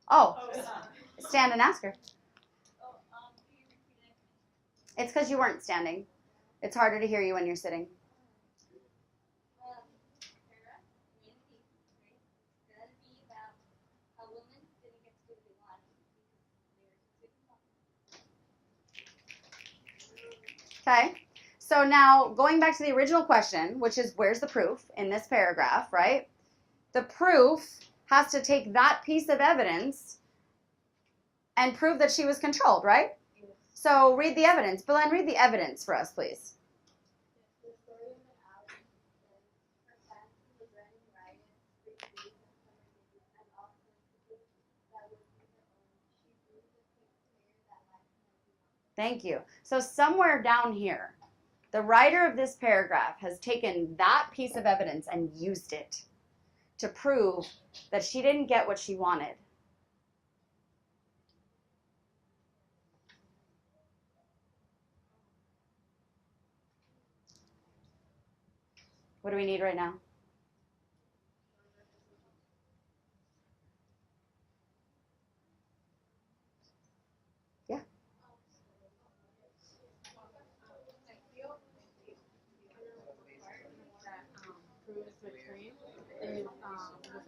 Oh, stand and ask her. It's because you weren't standing. It's harder to hear you when you're sitting. Okay. So now going back to the original question, which is where's the proof in this paragraph, right? The proof has to take that piece of evidence and prove that she was controlled, right? Yes. So read the evidence. Belen, read the evidence for us, please. Thank you. So somewhere down here, the writer of this paragraph has taken that piece of evidence and used it to prove that she didn't get what she wanted. What do we need right now? Yeah.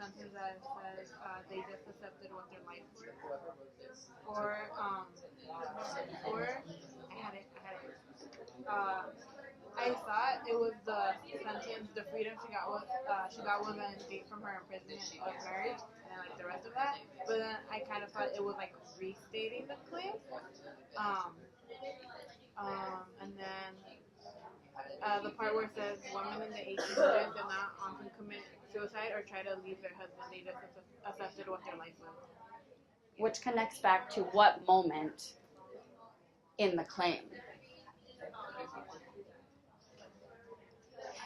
sentence that says they just accepted what their life was. Or I had it. I thought it was the sentence, the freedom she got when an escape from her imprisonment of marriage, and then like the rest of that. But then I kind of thought it was like restating the claim. And then the part where it says women in the 1800s did not often commit suicide or try to leave their husband; they just accepted what their life was. Which connects back to what moment in the claim.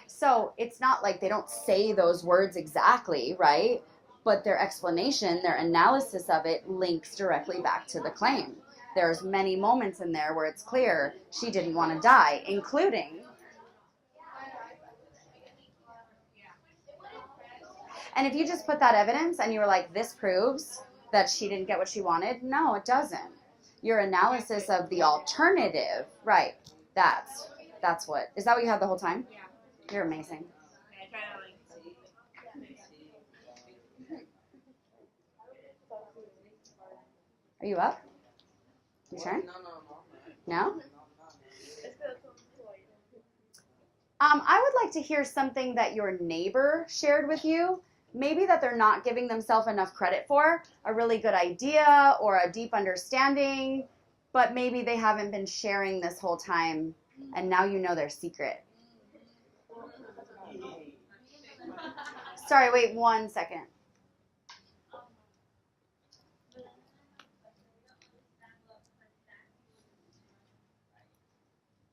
So it's not like they don't say those words exactly, right? But their explanation, their analysis of it links directly back to the claim. There's many moments in there where it's clear she didn't want to die, including, and if you just put that evidence and you were like, this proves that she didn't get what she wanted, no, it doesn't. Your analysis of the alternative, right, that's what, is that what you had the whole time? Yeah. You're amazing. Are you up? You turn? No? I would like to hear something that your neighbor shared with you, maybe that they're not giving themselves enough credit for, a really good idea or a deep understanding, but maybe they haven't been sharing this whole time, and now you know their secret. Sorry, wait 1 second.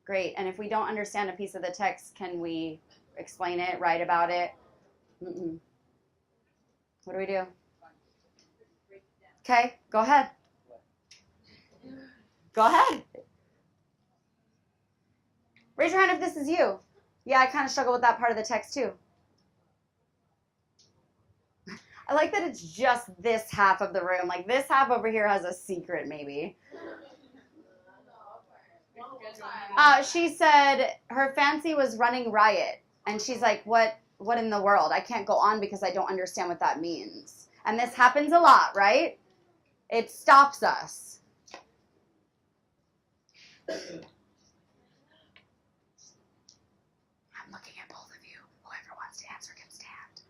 Great, and if we don't understand a piece of the text, can we explain it, write about it? Mm-mm. What do we do? Okay, go ahead. Go ahead. Raise your hand if this is you. Yeah, I kind of struggle with that part of the text too. I like that it's just this half of the room. Like this half over here has a secret maybe. She said her fancy was running riot. And she's like, what in the world? I can't go on because I don't understand what that means. And this happens a lot, right? It stops us. I'm looking at both of you. Whoever wants to answer can stand.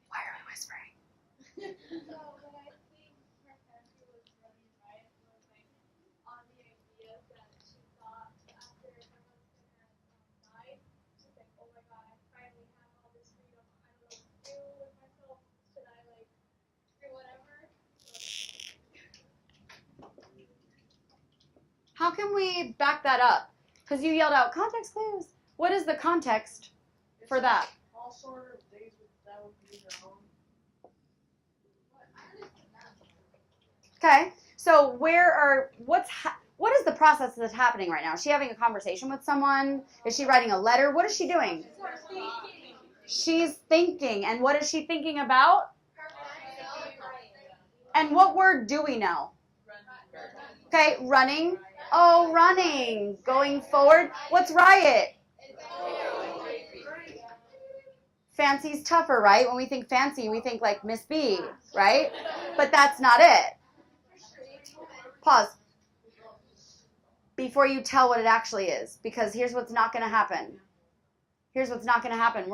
Why are we whispering? So what I think her fancy was running riot was like on the idea that she thought after her husband had died, she's like, oh my god, I finally have all this freedom. I don't know what to do with myself. Should I like do whatever? How can we back that up? Because you yelled out context clues. What is the context for that? All sort of days that would be their own. Okay, so what is the process that's happening right now? Is she having a conversation with someone? Is she writing a letter? What is she doing? She's thinking. And what is she thinking about? And what word do we know? Okay, running. Oh, running. Going forward. What's riot? Fancy's tougher, right? When we think fancy, we think like Miss B, right? But that's not it. Pause. Before you tell what it actually is, because here's what's not going to happen. Here's what's not going to happen.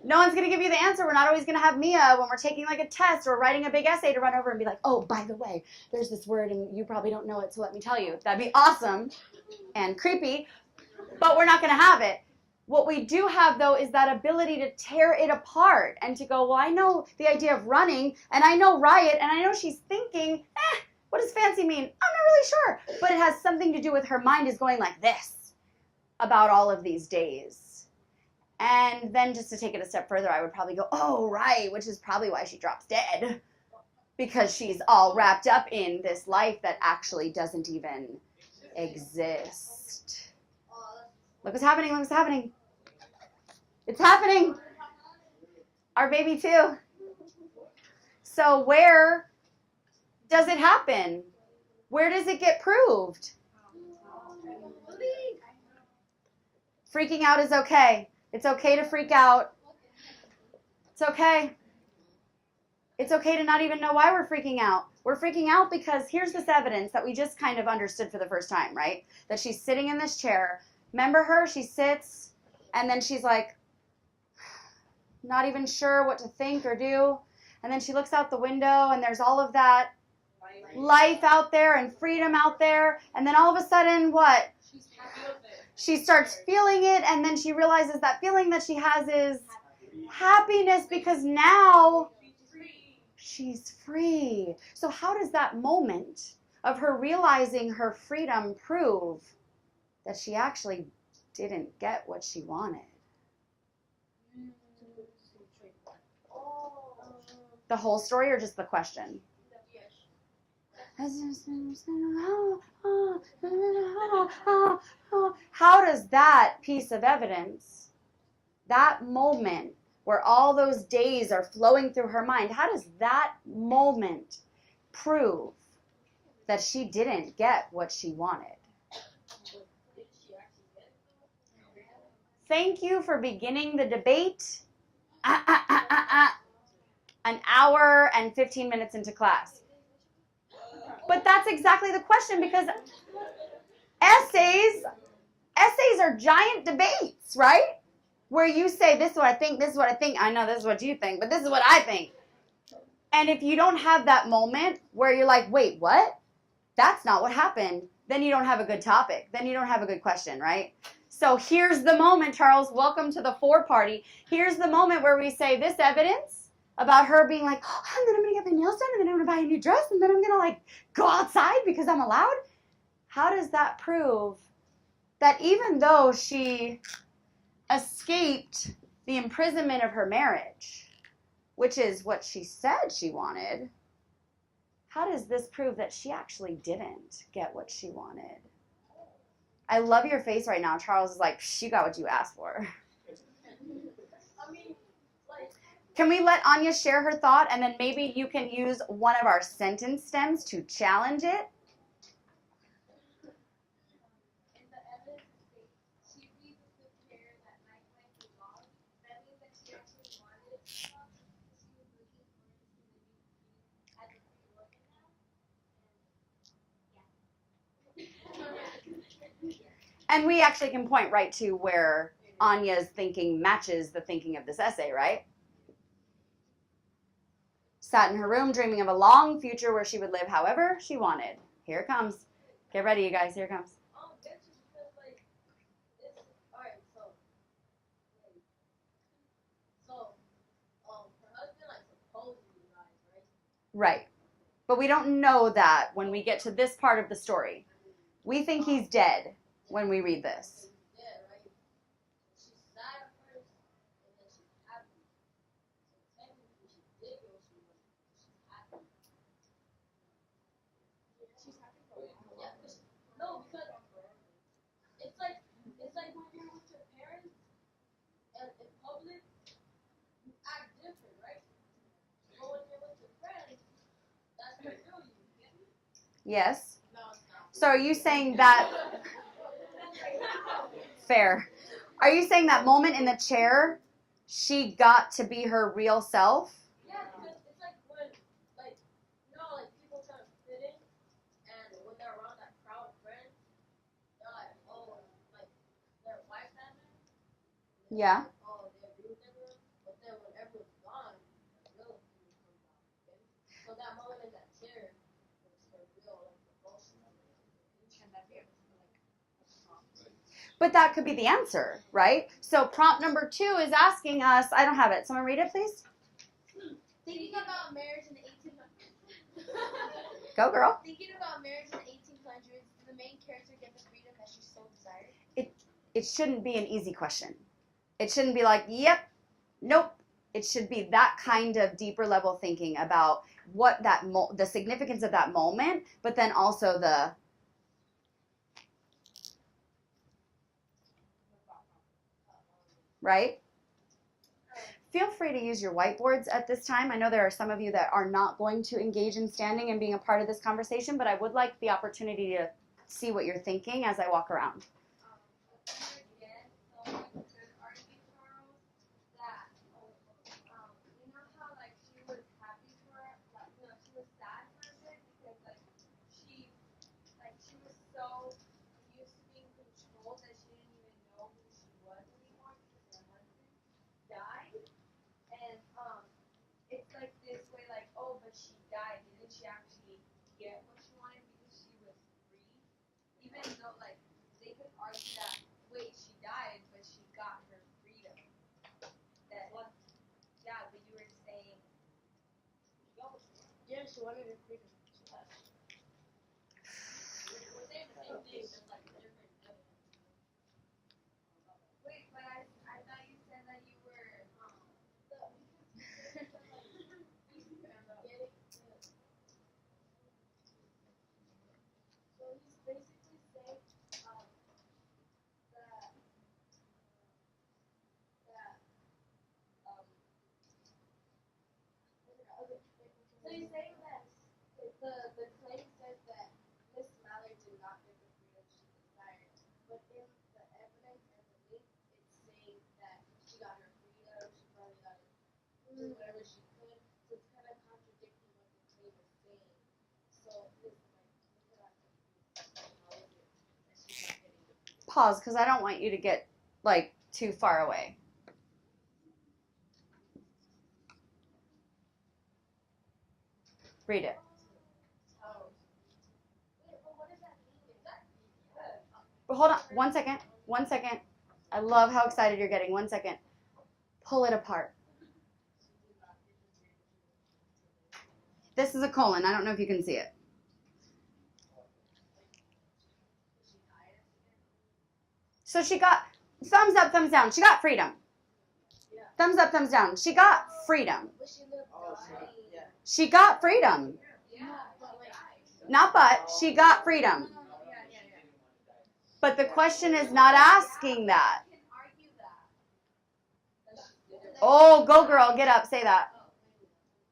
No one's going to give you the answer. We're not always going to have Mia when we're taking like a test or writing a big essay to run over and be like, oh, by the way, there's this word and you probably don't know it, so let me tell you. That'd be awesome and creepy, but we're not going to have it. What we do have, though, is that ability to tear it apart and to go, well, I know the idea of running, and I know riot, and I know she's thinking, what does fancy mean? I'm not really sure. But it has something to do with her mind is going like this about all of these days. And then just to take it a step further, I would probably go, oh, right, which is probably why she drops dead. Because she's all wrapped up in this life that actually doesn't even exist. Look what's happening, look what's happening. It's happening. Our baby too. So where does it happen? Where does it get proved? Freaking out is okay. It's okay to freak out. It's okay. It's okay to not even know why we're freaking out. We're freaking out because here's this evidence that we just kind of understood for the first time, right? That she's sitting in this chair. Remember her? She sits, and then she's like, not even sure what to think or do. And then she looks out the window, and there's all of that life out there and freedom out there. And then all of a sudden, what? She starts feeling it, and then she realizes that feeling that she has is happiness because now she's free. So how does that moment of her realizing her freedom prove that she actually didn't get what she wanted? The whole story or just the question? How does that piece of evidence, that moment where all those days are flowing through her mind, how does that moment prove that she didn't get what she wanted? Thank you for beginning the debate an hour and 15 minutes into class. But that's exactly the question, because essays are giant debates, right? Where you say, this is what I think, this is what I think, I know this is what you think, but this is what I think. And if you don't have that moment where you're like, wait, what? That's not what happened. Then you don't have a good topic. Then you don't have a good question, right? So here's the moment, Charles. Welcome to the 4 party. Here's the moment where we say this evidence about her being like, oh, and then I'm going to get my nails done, and then I'm going to buy a new dress, and then I'm going to like go outside because I'm allowed. How does that prove that even though she escaped the imprisonment of her marriage, which is what she said she wanted, how does this prove that she actually didn't get what she wanted? I love your face right now. Charles is like, you got what you asked for. Can we let Anya share her thought, and then maybe you can use one of our sentence stems to challenge it? And we actually can point right to where Anya's thinking matches the thinking of this essay, right? Sat in her room dreaming of a long future where she would live however she wanted. Here it comes. Get ready, you guys. Here it comes. Right. But we don't know that when we get to this part of the story. We think he's dead when we read this. Yes. So are you saying that... Fair. Are you saying that moment in the chair, she got to be her real self? Yeah, because it's like when, like, you know, like people try to fit in, and when they're around that crowd of friends, they're like, oh, like, their wife had them. Yeah. Oh, they agree with everyone. But then when everyone's gone, the real thing comes out. Okay? So that moment in that chair was the real, like, the bullshit. But that could be the answer, right? So prompt number 2 is asking us, I don't have it. Someone read it, please. Thinking about marriage in the 1800s. Go, girl. Thinking about marriage in the 1800s, did the main character get the freedom that she so desired? It shouldn't be an easy question. It shouldn't be like, yep, nope. It should be that kind of deeper level thinking about what that the significance of that moment, but then also the... Right? Feel free to use your whiteboards at this time. I know there are some of you that are not going to engage in standing and being a part of this conversation, but I would like the opportunity to see what you're thinking as I walk around. so used to being controlled that she didn't even know who she was anymore because her husband died. And it's like this way, like, oh, but she died. Didn't she actually get what she wanted because she was free? Even though, like, they could argue that, wait, she died, but she got her freedom. That, yeah, but you were saying, Yeah, she wanted her freedom. wait, but I thought you said that you were, So he's basically saying that okay. So he's saying that the claim says that Miss Mallory did not get the freedom she desired, but in the evidence and the link, it's saying that she got her freedom. She finally got to do whatever she could. So it's kind of contradicting what the claim is saying. So this look at that. How is it that she's not getting the freedom? Pause, because I don't want you to get like too far away. Read it. Wait, but what does that mean? Hold on, 1 second. 1 second. I love how excited you're getting. 1 second. Pull it apart. This is a colon. I don't know if you can see it. So she got thumbs up, thumbs down. She got freedom. Thumbs up, thumbs down. She got freedom. But she lived dying. She got freedom. Not but, she got freedom. But the question is not asking that. can argue that. Oh, go girl, get up, say that.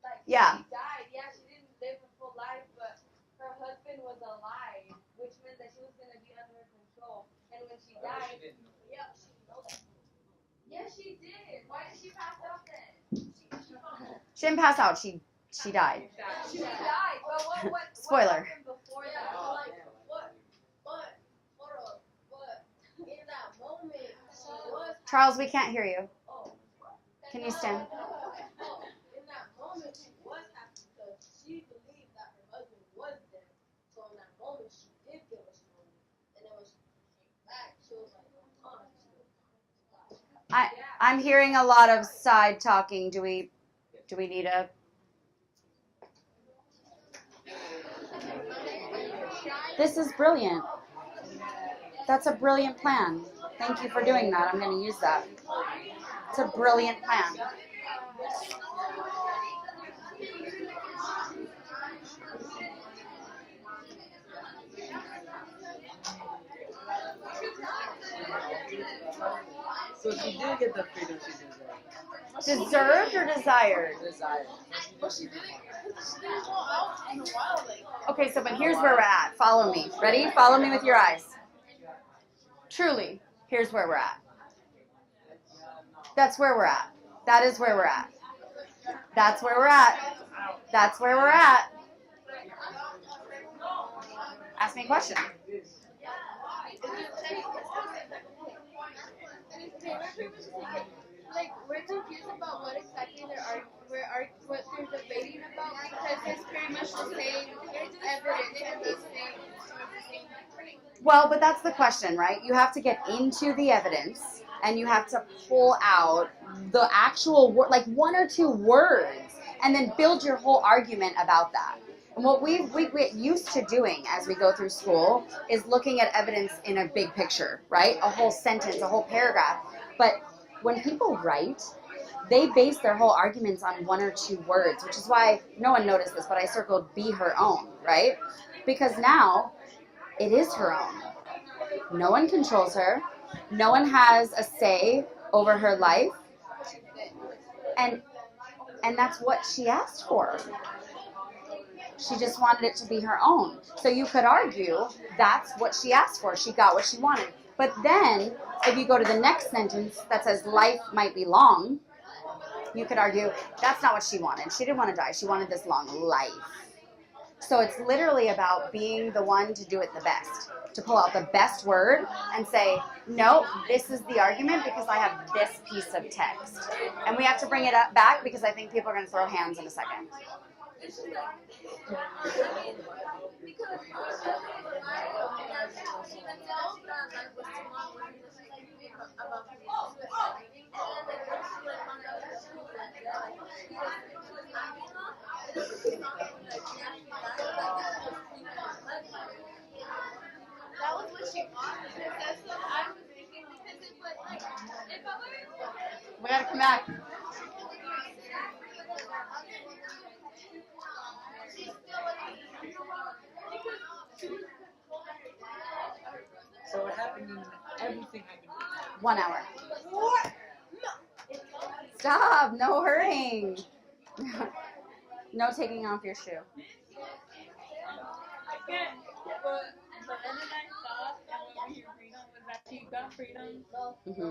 Like, Yeah. she died. Yeah, she didn't live a full life, but her husband was alive, which meant that she was going to be under her control. And when she died, yeah, she didn't know that. Yeah, she did. Why did she pass out then? She didn't pass out, she died. She died. But what Spoiler. happened before Yeah, that? so like, but, hold up, but in that moment, she was. Charles, we can't hear you. Oh. Can you stand? Oh, in that moment, she was happy because she believed that her husband was dead. So in that moment, she did get what she wanted. And then when she came back, she was like, oh, I'm hearing a lot of side talking. Do we need a... This is brilliant. That's a brilliant plan. Thank you for doing that. I'm going to use that. It's a brilliant plan. So she did get the freedom she deserved. Deserved or desired? Desired. Okay, so but here's where we're at. Follow me. Ready? Follow me with your eyes. Truly, here's where we're at. That's where we're at. That is where we're at. That's where we're at. That's where we're at. Ask me a question. like, we're confused about what exactly what they're debating about because it's pretty much the same evidence and the same. Well, but that's the question, right? You have to get into the evidence and you have to pull out the actual word, like 1 or 2 words, and then build your whole argument about that. And what we get used to doing as we go through school is looking at evidence in a big picture, right? A whole sentence, a whole paragraph. But when people write, they base their whole arguments on 1 or 2 words, which is why no one noticed this, but I circled be her own, right? Because now it is her own. No one controls her. No one has a say over her life. And that's what she asked for. She just wanted it to be her own. So you could argue that's what she asked for. She got what she wanted. But then if you go to the next sentence that says life might be long, you could argue that's not what she wanted. She didn't want to die. She wanted this long life. So it's literally about being the one to do it the best, to pull out the best word and say, no, this is the argument because I have this piece of text. And we have to bring it up back because I think people are going to throw hands in a second. That was what she wanted. That's what I was thinking because it was like if I were We got to come back. So what happened in everything I've been 1 hour. Stop. No hurrying. No taking off your shoe. I can't. But then I thought and what we hear freedom was that she got freedom in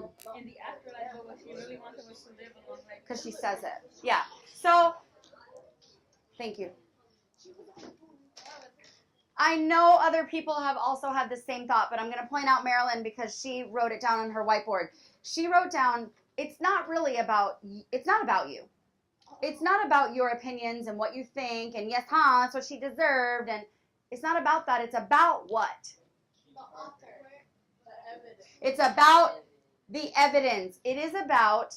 the afterlife, but what she really wanted was to live a long life. Because she says it. Yeah. So, thank you. I know other people have also had the same thought, but I'm going to point out Marilyn because she wrote it down on her whiteboard. She wrote down, it's not about you. It's not about your opinions and what you think, and yes, that's what she deserved, and it's not about that. It's about what? It's about the evidence. It is about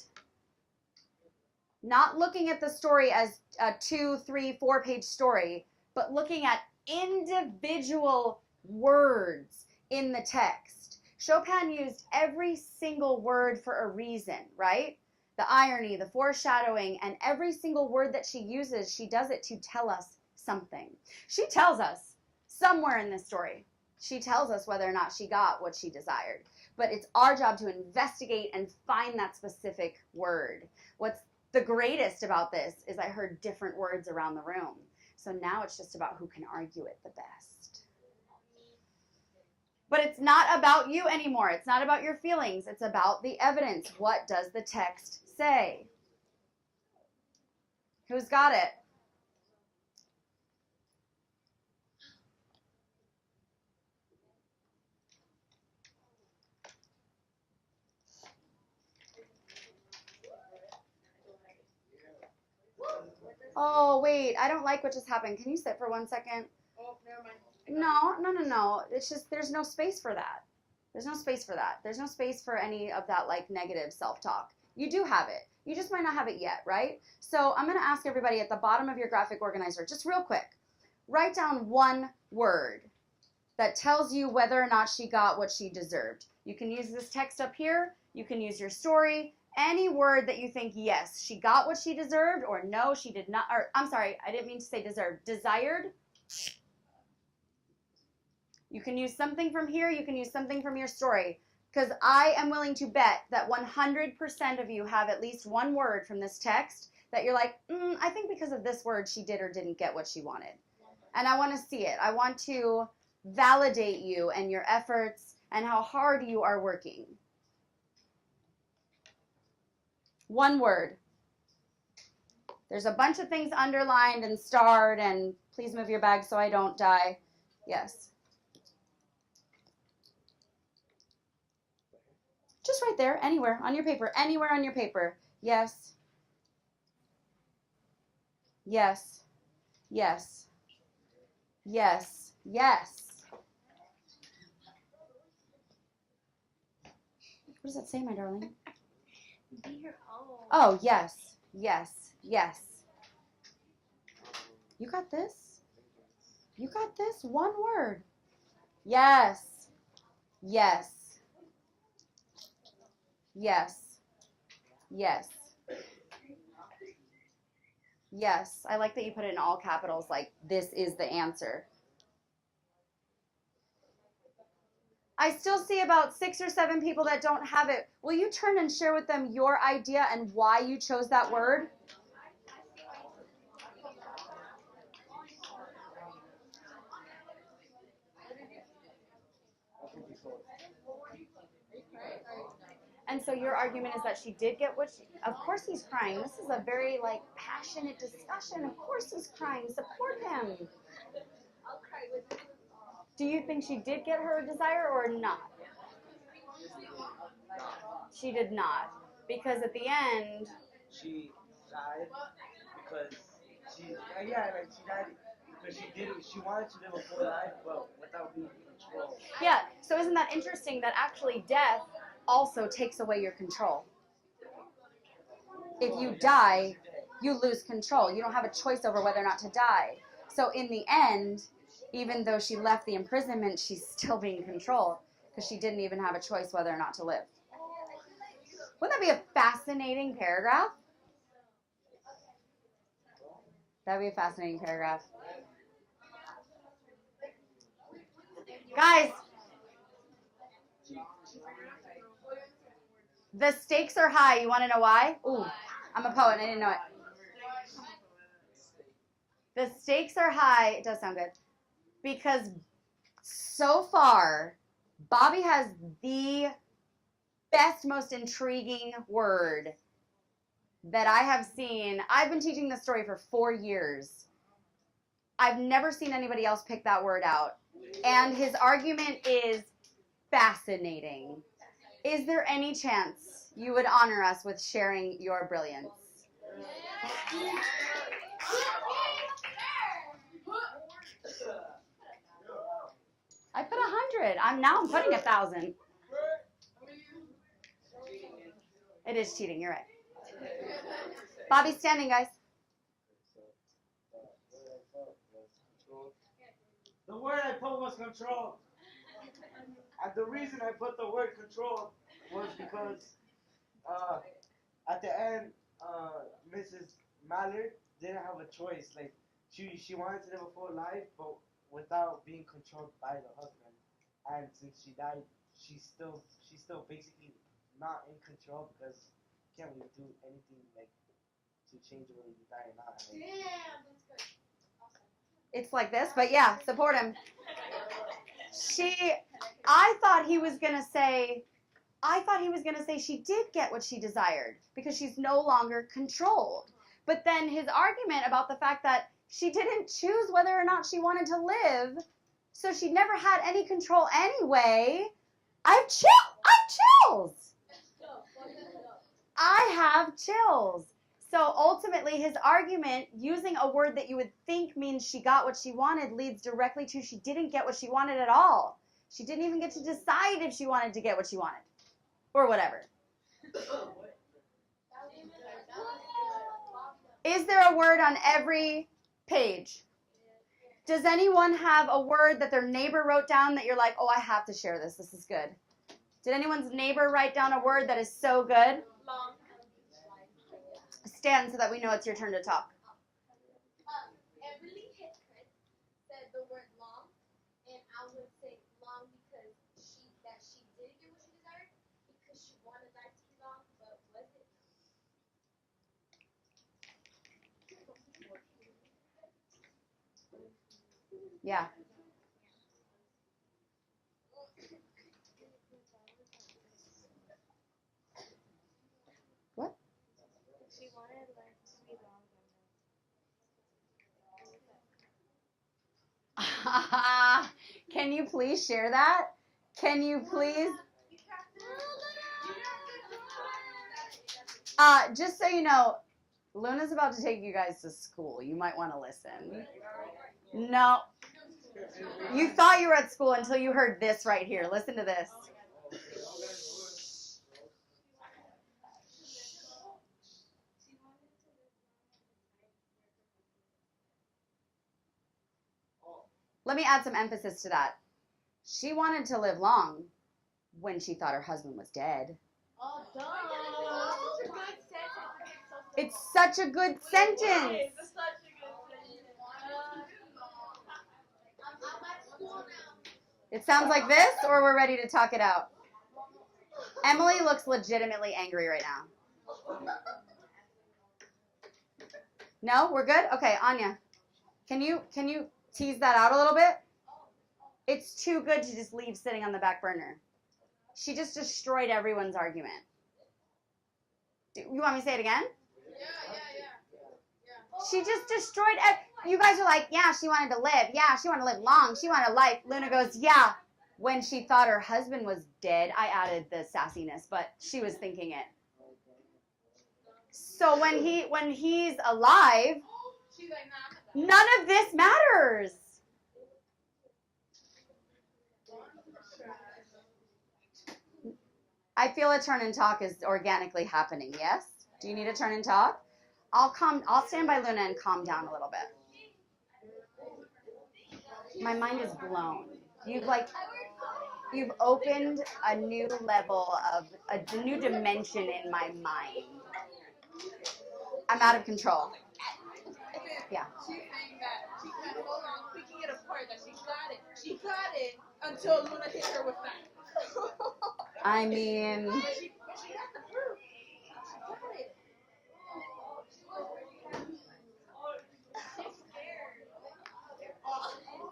not looking at the story as a 2, 3, 4-page story, but looking at individual words in the text. Chopin used every single word for a reason, right? The irony, the foreshadowing, and every single word that she uses, she does it to tell us something. She tells us somewhere in this story. She tells us whether or not she got what she desired. But it's our job to investigate and find that specific word. What's the greatest about this is I heard different words around the room. So now it's just about who can argue it the best. But it's not about you anymore. It's not about your feelings. It's about the evidence. What does the text say? Who's got it? Oh, wait. I don't like what just happened. Can you sit for 1 second? Oh, never mind. No. It's just there's no space for that. There's no space for that. There's no space for any of that like negative self-talk. You do have it. You just might not have it yet, right? So I'm going to ask everybody at the bottom of your graphic organizer, just real quick, write down one word that tells you whether or not she got what she deserved. You can use this text up here. You can use your story. Any word that you think, yes, she got what she deserved, or no, she did not, or I'm sorry, I didn't mean to say deserved, desired. You can use something from here. You can use something from your story. Because I am willing to bet that 100% of you have at least one word from this text that you're like, I think because of this word she did or didn't get what she wanted. And I want to see it. I want to validate you and your efforts and how hard you are working. One word. There's a bunch of things underlined and starred, and please move your bag so I don't die. Yes. Just right there, anywhere on your paper, anywhere on your paper. Yes. Yes. Yes. Yes. Yes. What does that say, my darling? be your own. Oh, yes. Yes. Yes. You got this? You got this? One word. Yes. Yes. Yes. Yes. Yes. I like that you put it in all capitals, like this is the answer. I still see about 6 or 7 people that don't have it. Will you turn and share with them your idea and why you chose that word? And so your argument is that she did get what she, of course he's crying. This is a very like passionate discussion. Of course he's crying. Support him. Do you think she did get her desire or not? She did not. Because at the end, She died because she died because she wanted to live a full life, but without being controlled. yeah, so isn't that interesting that actually death also takes away your control? If you die, you lose control. You don't have a choice over whether or not to die. So in the end, even though she left the imprisonment, she's still being controlled because she didn't even have a choice whether or not to live. Wouldn't that be a fascinating paragraph? That'd be a fascinating paragraph. Guys, the stakes are high. You want to know why? Ooh, I'm a poet and I didn't know it. The stakes are high. It does sound good. Because so far, Bobby has the best, most intriguing word that I have seen. I've been teaching this story for 4 years. I've never seen anybody else pick that word out. And his argument is fascinating. Is there any chance you would honor us with sharing your brilliance? I put 100. I'm putting 1,000. It is cheating. You're right. Bobby's standing, guys. The word I put was control. And the reason I put the word control was because at the end, Mrs. Mallard didn't have a choice. Like she wanted to live a full life, but without being controlled by the husband. And since she died, she's still basically not in control because you can't really do anything like to change whether you die or not. Damn, that's good. It's like this, but yeah, support him. I thought he was gonna say she did get what she desired because she's no longer controlled. But then his argument about the fact that she didn't choose whether or not she wanted to live, so she never had any control anyway. I have chills. I have chills. So ultimately, his argument, using a word that you would think means she got what she wanted, leads directly to she didn't get what she wanted at all. She didn't even get to decide if she wanted to get what she wanted. Or whatever. Is there a word on every page? Does anyone have a word that their neighbor wrote down that you're like, oh, I have to share this. This is good. Did anyone's neighbor write down a word that is so good? Long. Stand so that we know it's your turn to talk. Emily hit Chris, said the word long, and I would say long because she did get what she desired because she wanted life to be long, but was it? Yeah. What? She wanted life to be long. Can you please share that? Can you please? Just so you know, Luna's about to take you guys to school. You might want to listen. No. You thought you were at school until you heard this right here. Listen to this. Let me add some emphasis to that. She wanted to live long when she thought her husband was dead. Oh, duh. It's such a good sentence. It's such a good sentence. I'm at school now. It sounds like this, or we're ready to talk it out. Emily looks legitimately angry right now. No, we're good? Okay, Anya. Can you tease that out a little bit? It's too good to just leave sitting on the back burner. She just destroyed everyone's argument. You want me to say it again? Yeah. She just destroyed You guys are like, yeah, she wanted to live. Yeah, she wanted to live long. She wanted a life. Luna goes, yeah. When she thought her husband was dead, I added the sassiness, but she was thinking it. So when he's alive, She's like, nah. none of this matters. I feel a turn and talk is organically happening. Yes? Do you need a turn and talk? I'll stand by Luna and calm down a little bit. My mind is blown. You've opened a new level of a new dimension in my mind. I'm out of control. Yeah. She's saying that she spent so long picking it apart that she got it. She got it until Luna hit her with that. I mean, But she got the proof. She got it.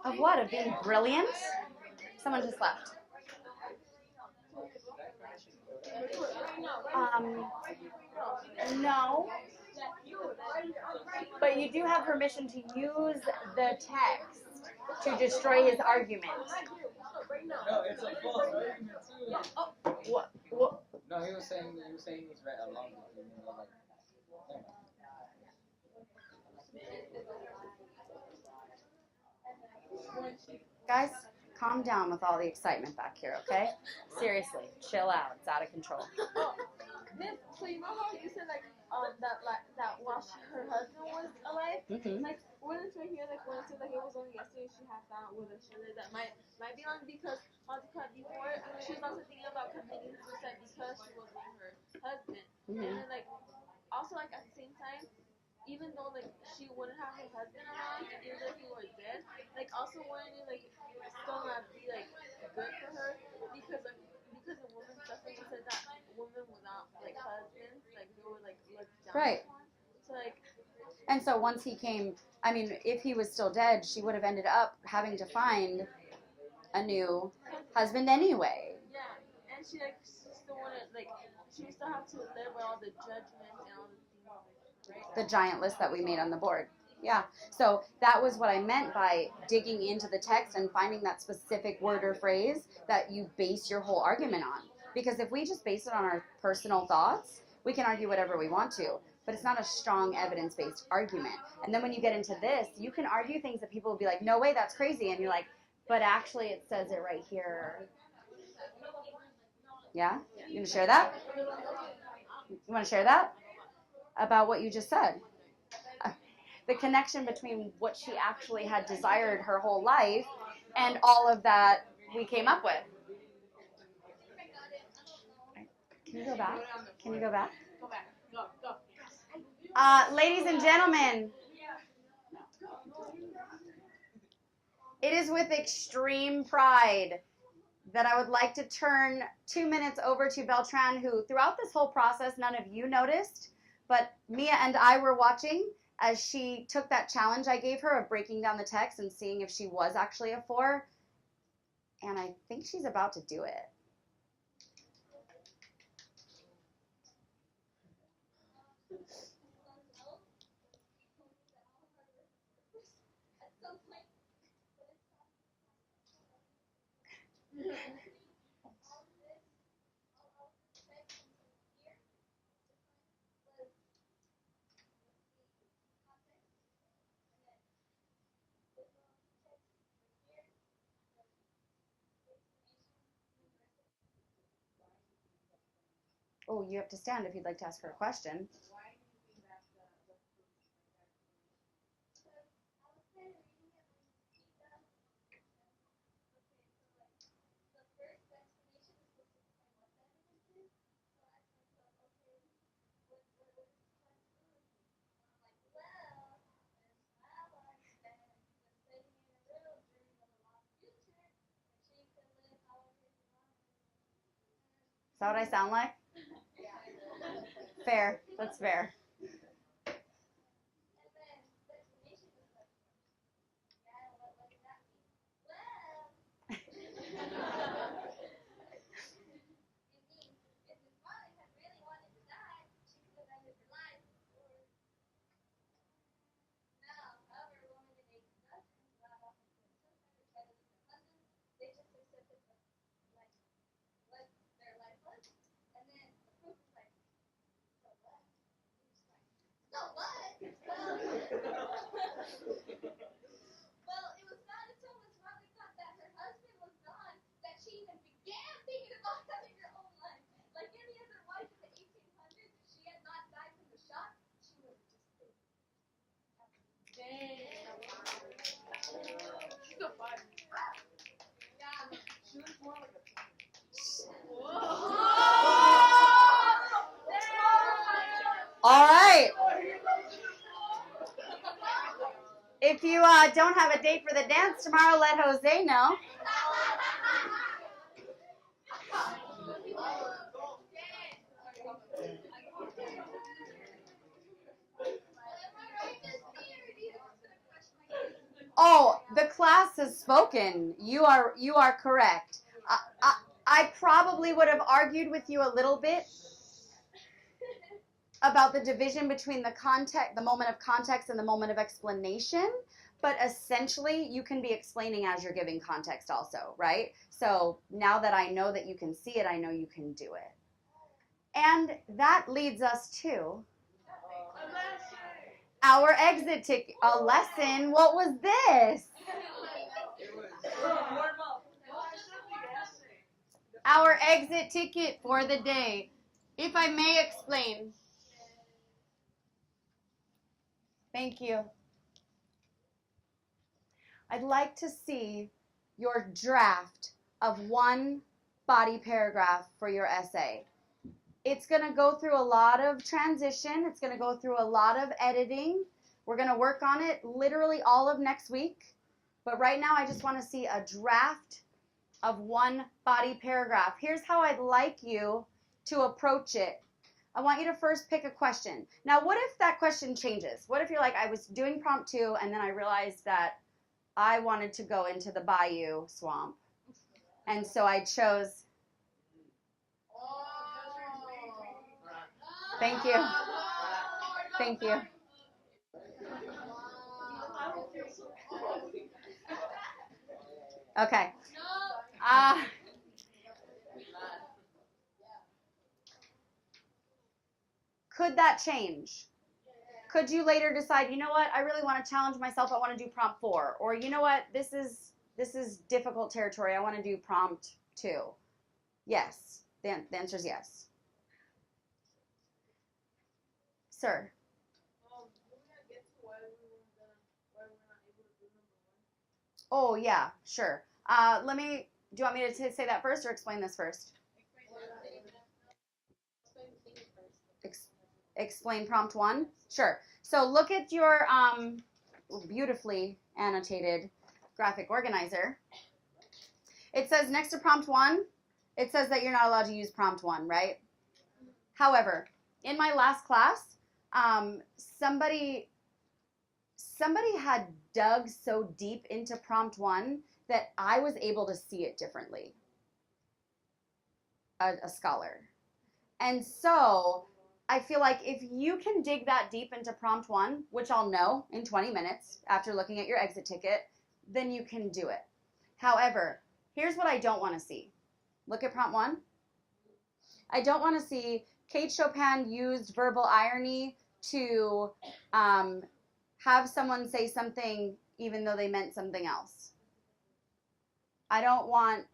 of what? Of being brilliant? Someone just left. No. But you do have permission to use the text to destroy his argument. No, it's a false argument too. What? No, he was saying he's right along with you, like. Guys, calm down with all the excitement back here, okay? Seriously, chill out. It's out of control. Miss, so you know how you said that while her husband was alive, like wouldn't you hear when it said it was only yesterday she had found with a shoulder that might be on because before she was also thinking about committing suicide because she was with her husband, and then also at the same time, even though she wouldn't have her husband around, even though he was dead, also wouldn't it still not be good for her because the woman definitely said that women without husbands they were looked down Right. upon. So And so once he came, I mean, if he was still dead, she would have ended up having to find a new husband anyway. yeah, and she still wanted she would still have to live with all the judgment and all the things right? The giant list that we made on the board. Yeah. So that was what I meant by digging into the text and finding that specific word or phrase that you base your whole argument on. Because if we just base it on our personal thoughts, we can argue whatever we want to. But it's not a strong evidence-based argument. And then when you get into this, you can argue things that people will be like, no way, that's crazy. And you're like, but actually it says it right here. Yeah? You want to share that? You want to share that? About what you just said. The connection between what she actually had desired her whole life and all of that we came up with. Can you go back? Can you go back? Go back. Go. Ladies and gentlemen, it is with extreme pride that I would like to turn 2 minutes over to Beltran, who throughout this whole process, none of you noticed, but Mia and I were watching as she took that challenge I gave her of breaking down the text and seeing if she was actually a 4. And I think she's about to do it. Oh, you have to stand if you'd like to ask her a question. Is that what I sound like? Fair. That's fair. don't have a date for the dance tomorrow, let Jose know. Oh, the class has spoken. You are correct. I probably would have argued with you a little bit about the division between the moment of context and the moment of explanation, but essentially you can be explaining as you're giving context also, right? So now that I know that you can see it, I know you can do it. And that leads us to our exit ticket. A lesson? What was this? Our exit ticket for the day. If I may explain. Thank you. I'd like to see your draft of one body paragraph for your essay. It's going to go through a lot of transition. It's going to go through a lot of editing. We're going to work on it literally all of next week. But right now, I just want to see a draft of one body paragraph. Here's how I'd like you to approach it. I want you to first pick a question. Now, what if that question changes? What if you're like, I was doing prompt 2, and then I realized that I wanted to go into the bayou swamp. And so I chose. Thank you. Thank you. Okay. Could that change? Could you later decide, you know what, I really want to challenge myself, I want to do prompt 4. Or you know what, this is difficult territory, I want to do prompt 2. Yes. The answer is yes. Sir. Oh, yeah, sure. Do you want me to say that first or explain this first? Explain prompt 1? Sure. So look at your beautifully annotated graphic organizer. It says next to prompt 1, it says that you're not allowed to use prompt 1, right? However, in my last class, somebody had dug so deep into prompt 1 that I was able to see it differently. A scholar. And so I feel like if you can dig that deep into prompt 1, which I'll know in 20 minutes after looking at your exit ticket, then you can do it. However, here's what I don't want to see. Look at prompt 1. I don't want to see Kate Chopin used verbal irony to have someone say something even though they meant something else. I don't want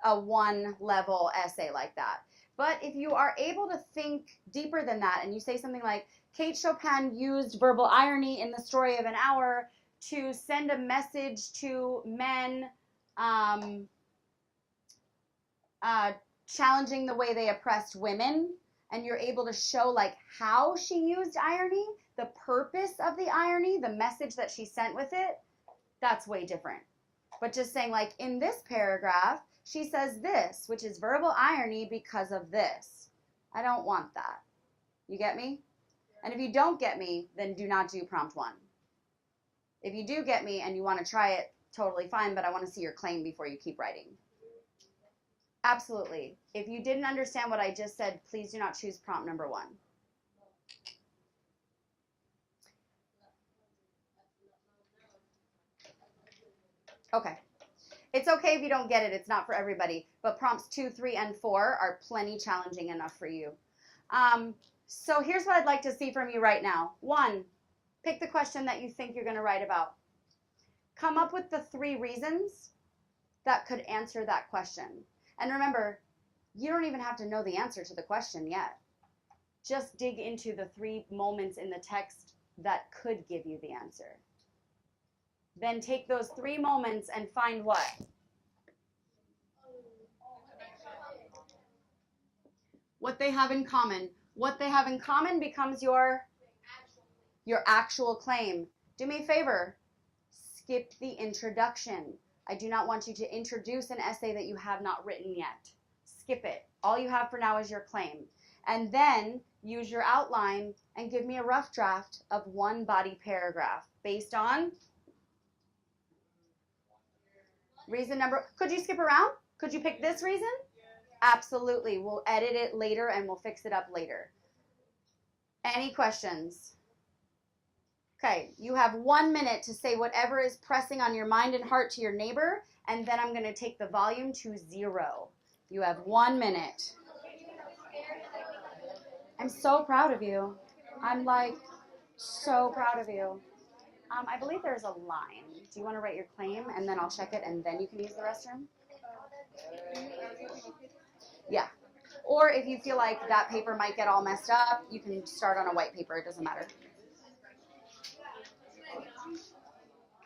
a 1-level essay like that. But if you are able to think deeper than that and you say something like, Kate Chopin used verbal irony in the story of an hour to send a message to men challenging the way they oppressed women, and you're able to show like how she used irony, the purpose of the irony, the message that she sent with it, that's way different. But just saying like in this paragraph, she says this, which is verbal irony because of this. I don't want that. You get me? And if you don't get me, then do not do prompt 1. If you do get me and you want to try it, totally fine, but I want to see your claim before you keep writing. Absolutely. If you didn't understand what I just said, please do not choose prompt number 1. Okay. It's okay if you don't get it. It's not for everybody. But prompts 2, 3, and 4 are plenty challenging enough for you. So here's what I'd like to see from you right now. 1, pick the question that you think you're going to write about. Come up with the 3 reasons that could answer that question. And remember, you don't even have to know the answer to the question yet. Just dig into the 3 moments in the text that could give you the answer. Then take those 3 moments and find what? What they have in common. What they have in common becomes your actual claim. Do me a favor. skip the introduction. I do not want you to introduce an essay that you have not written yet. Skip it. All you have for now is your claim. And then use your outline and give me a rough draft of one body paragraph based on reason number. Could you skip around? Could you pick this reason? Absolutely. We'll edit it later and we'll fix it up later. Any questions? Okay, you have 1 minute to say whatever is pressing on your mind and heart to your neighbor, and then I'm going to take the volume to 0. You have 1 minute. I'm so proud of you. I'm like so proud of you. I believe there's a line. Do you want to write your claim and then I'll check it and then you can use the restroom? Yeah. Or if you feel like that paper might get all messed up, you can start on a white paper. It doesn't matter.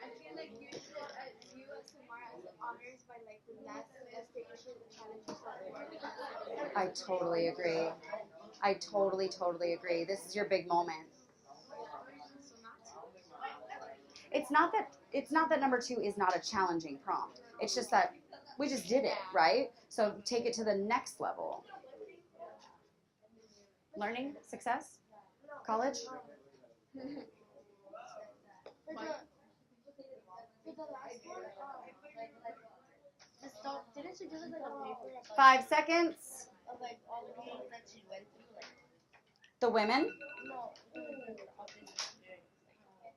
I feel like you as Samara as honors by like the last essay issue, the challenge yourself more. I totally agree. I totally agree. This is your big moment. It's not that number 2 is not a challenging prompt. It's just that we just did it, right? So take it to the next level. Learning, success, college. For the last one, didn't you do like a paper about 5 seconds. of like all the things that she went through? Like, The women? no,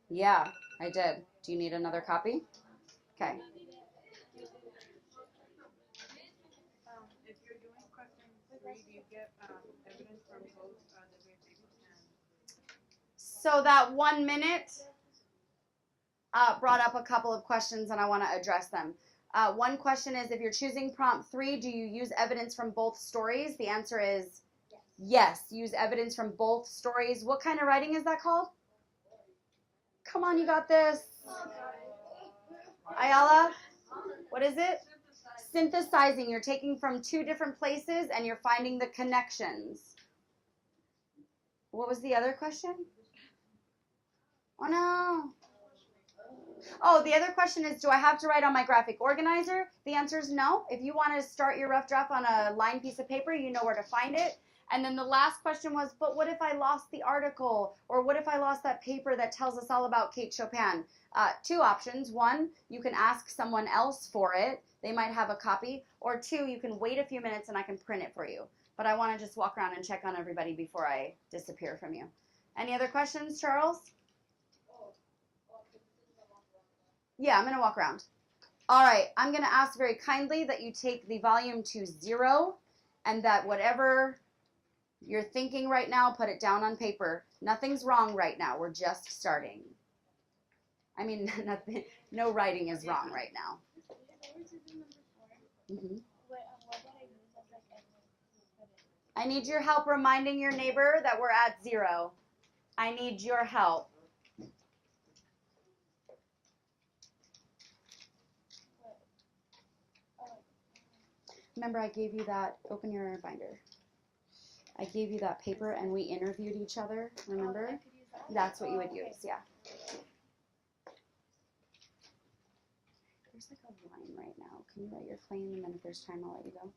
Yeah, I did. Do you need another copy? Okay. If you're doing question 3, do you get evidence from both the So that 1 minute brought up a couple of questions and I want to address them. One question is, if you're choosing prompt 3, do you use evidence from both stories? The answer is yes. Use evidence from both stories. What kind of writing is that called? Come on, you got this. Ayala, what is it? Synthesizing. You're taking from 2 different places and you're finding the connections. What was the other question? Oh no. Oh, the other question is, do I have to write on my graphic organizer? The answer is no. If you want to start your rough draft on a lined piece of paper, you know where to find it. And then the last question was, but what if I lost the article? Or what if I lost that paper that tells us all about Kate Chopin? 2 options. 1, you can ask someone else for it. They might have a copy. Or 2, you can wait a few minutes and I can print it for you. But I want to just walk around and check on everybody before I disappear from you. Any other questions, Charles? Yeah, I'm going to walk around. All right, I'm going to ask very kindly that you take the volume to 0 and that whatever you're thinking right now, put it down on paper. Nothing's wrong right now. We're just starting. I mean, nothing, no writing is wrong right now. I need your help reminding your neighbor that we're at 0. I need your help. Remember, I gave you that, open your binder. I gave you that paper and we interviewed each other, remember? That's what you would use, yeah. There's like a line right now. Can you write your claim and then if there's time, I'll let you go?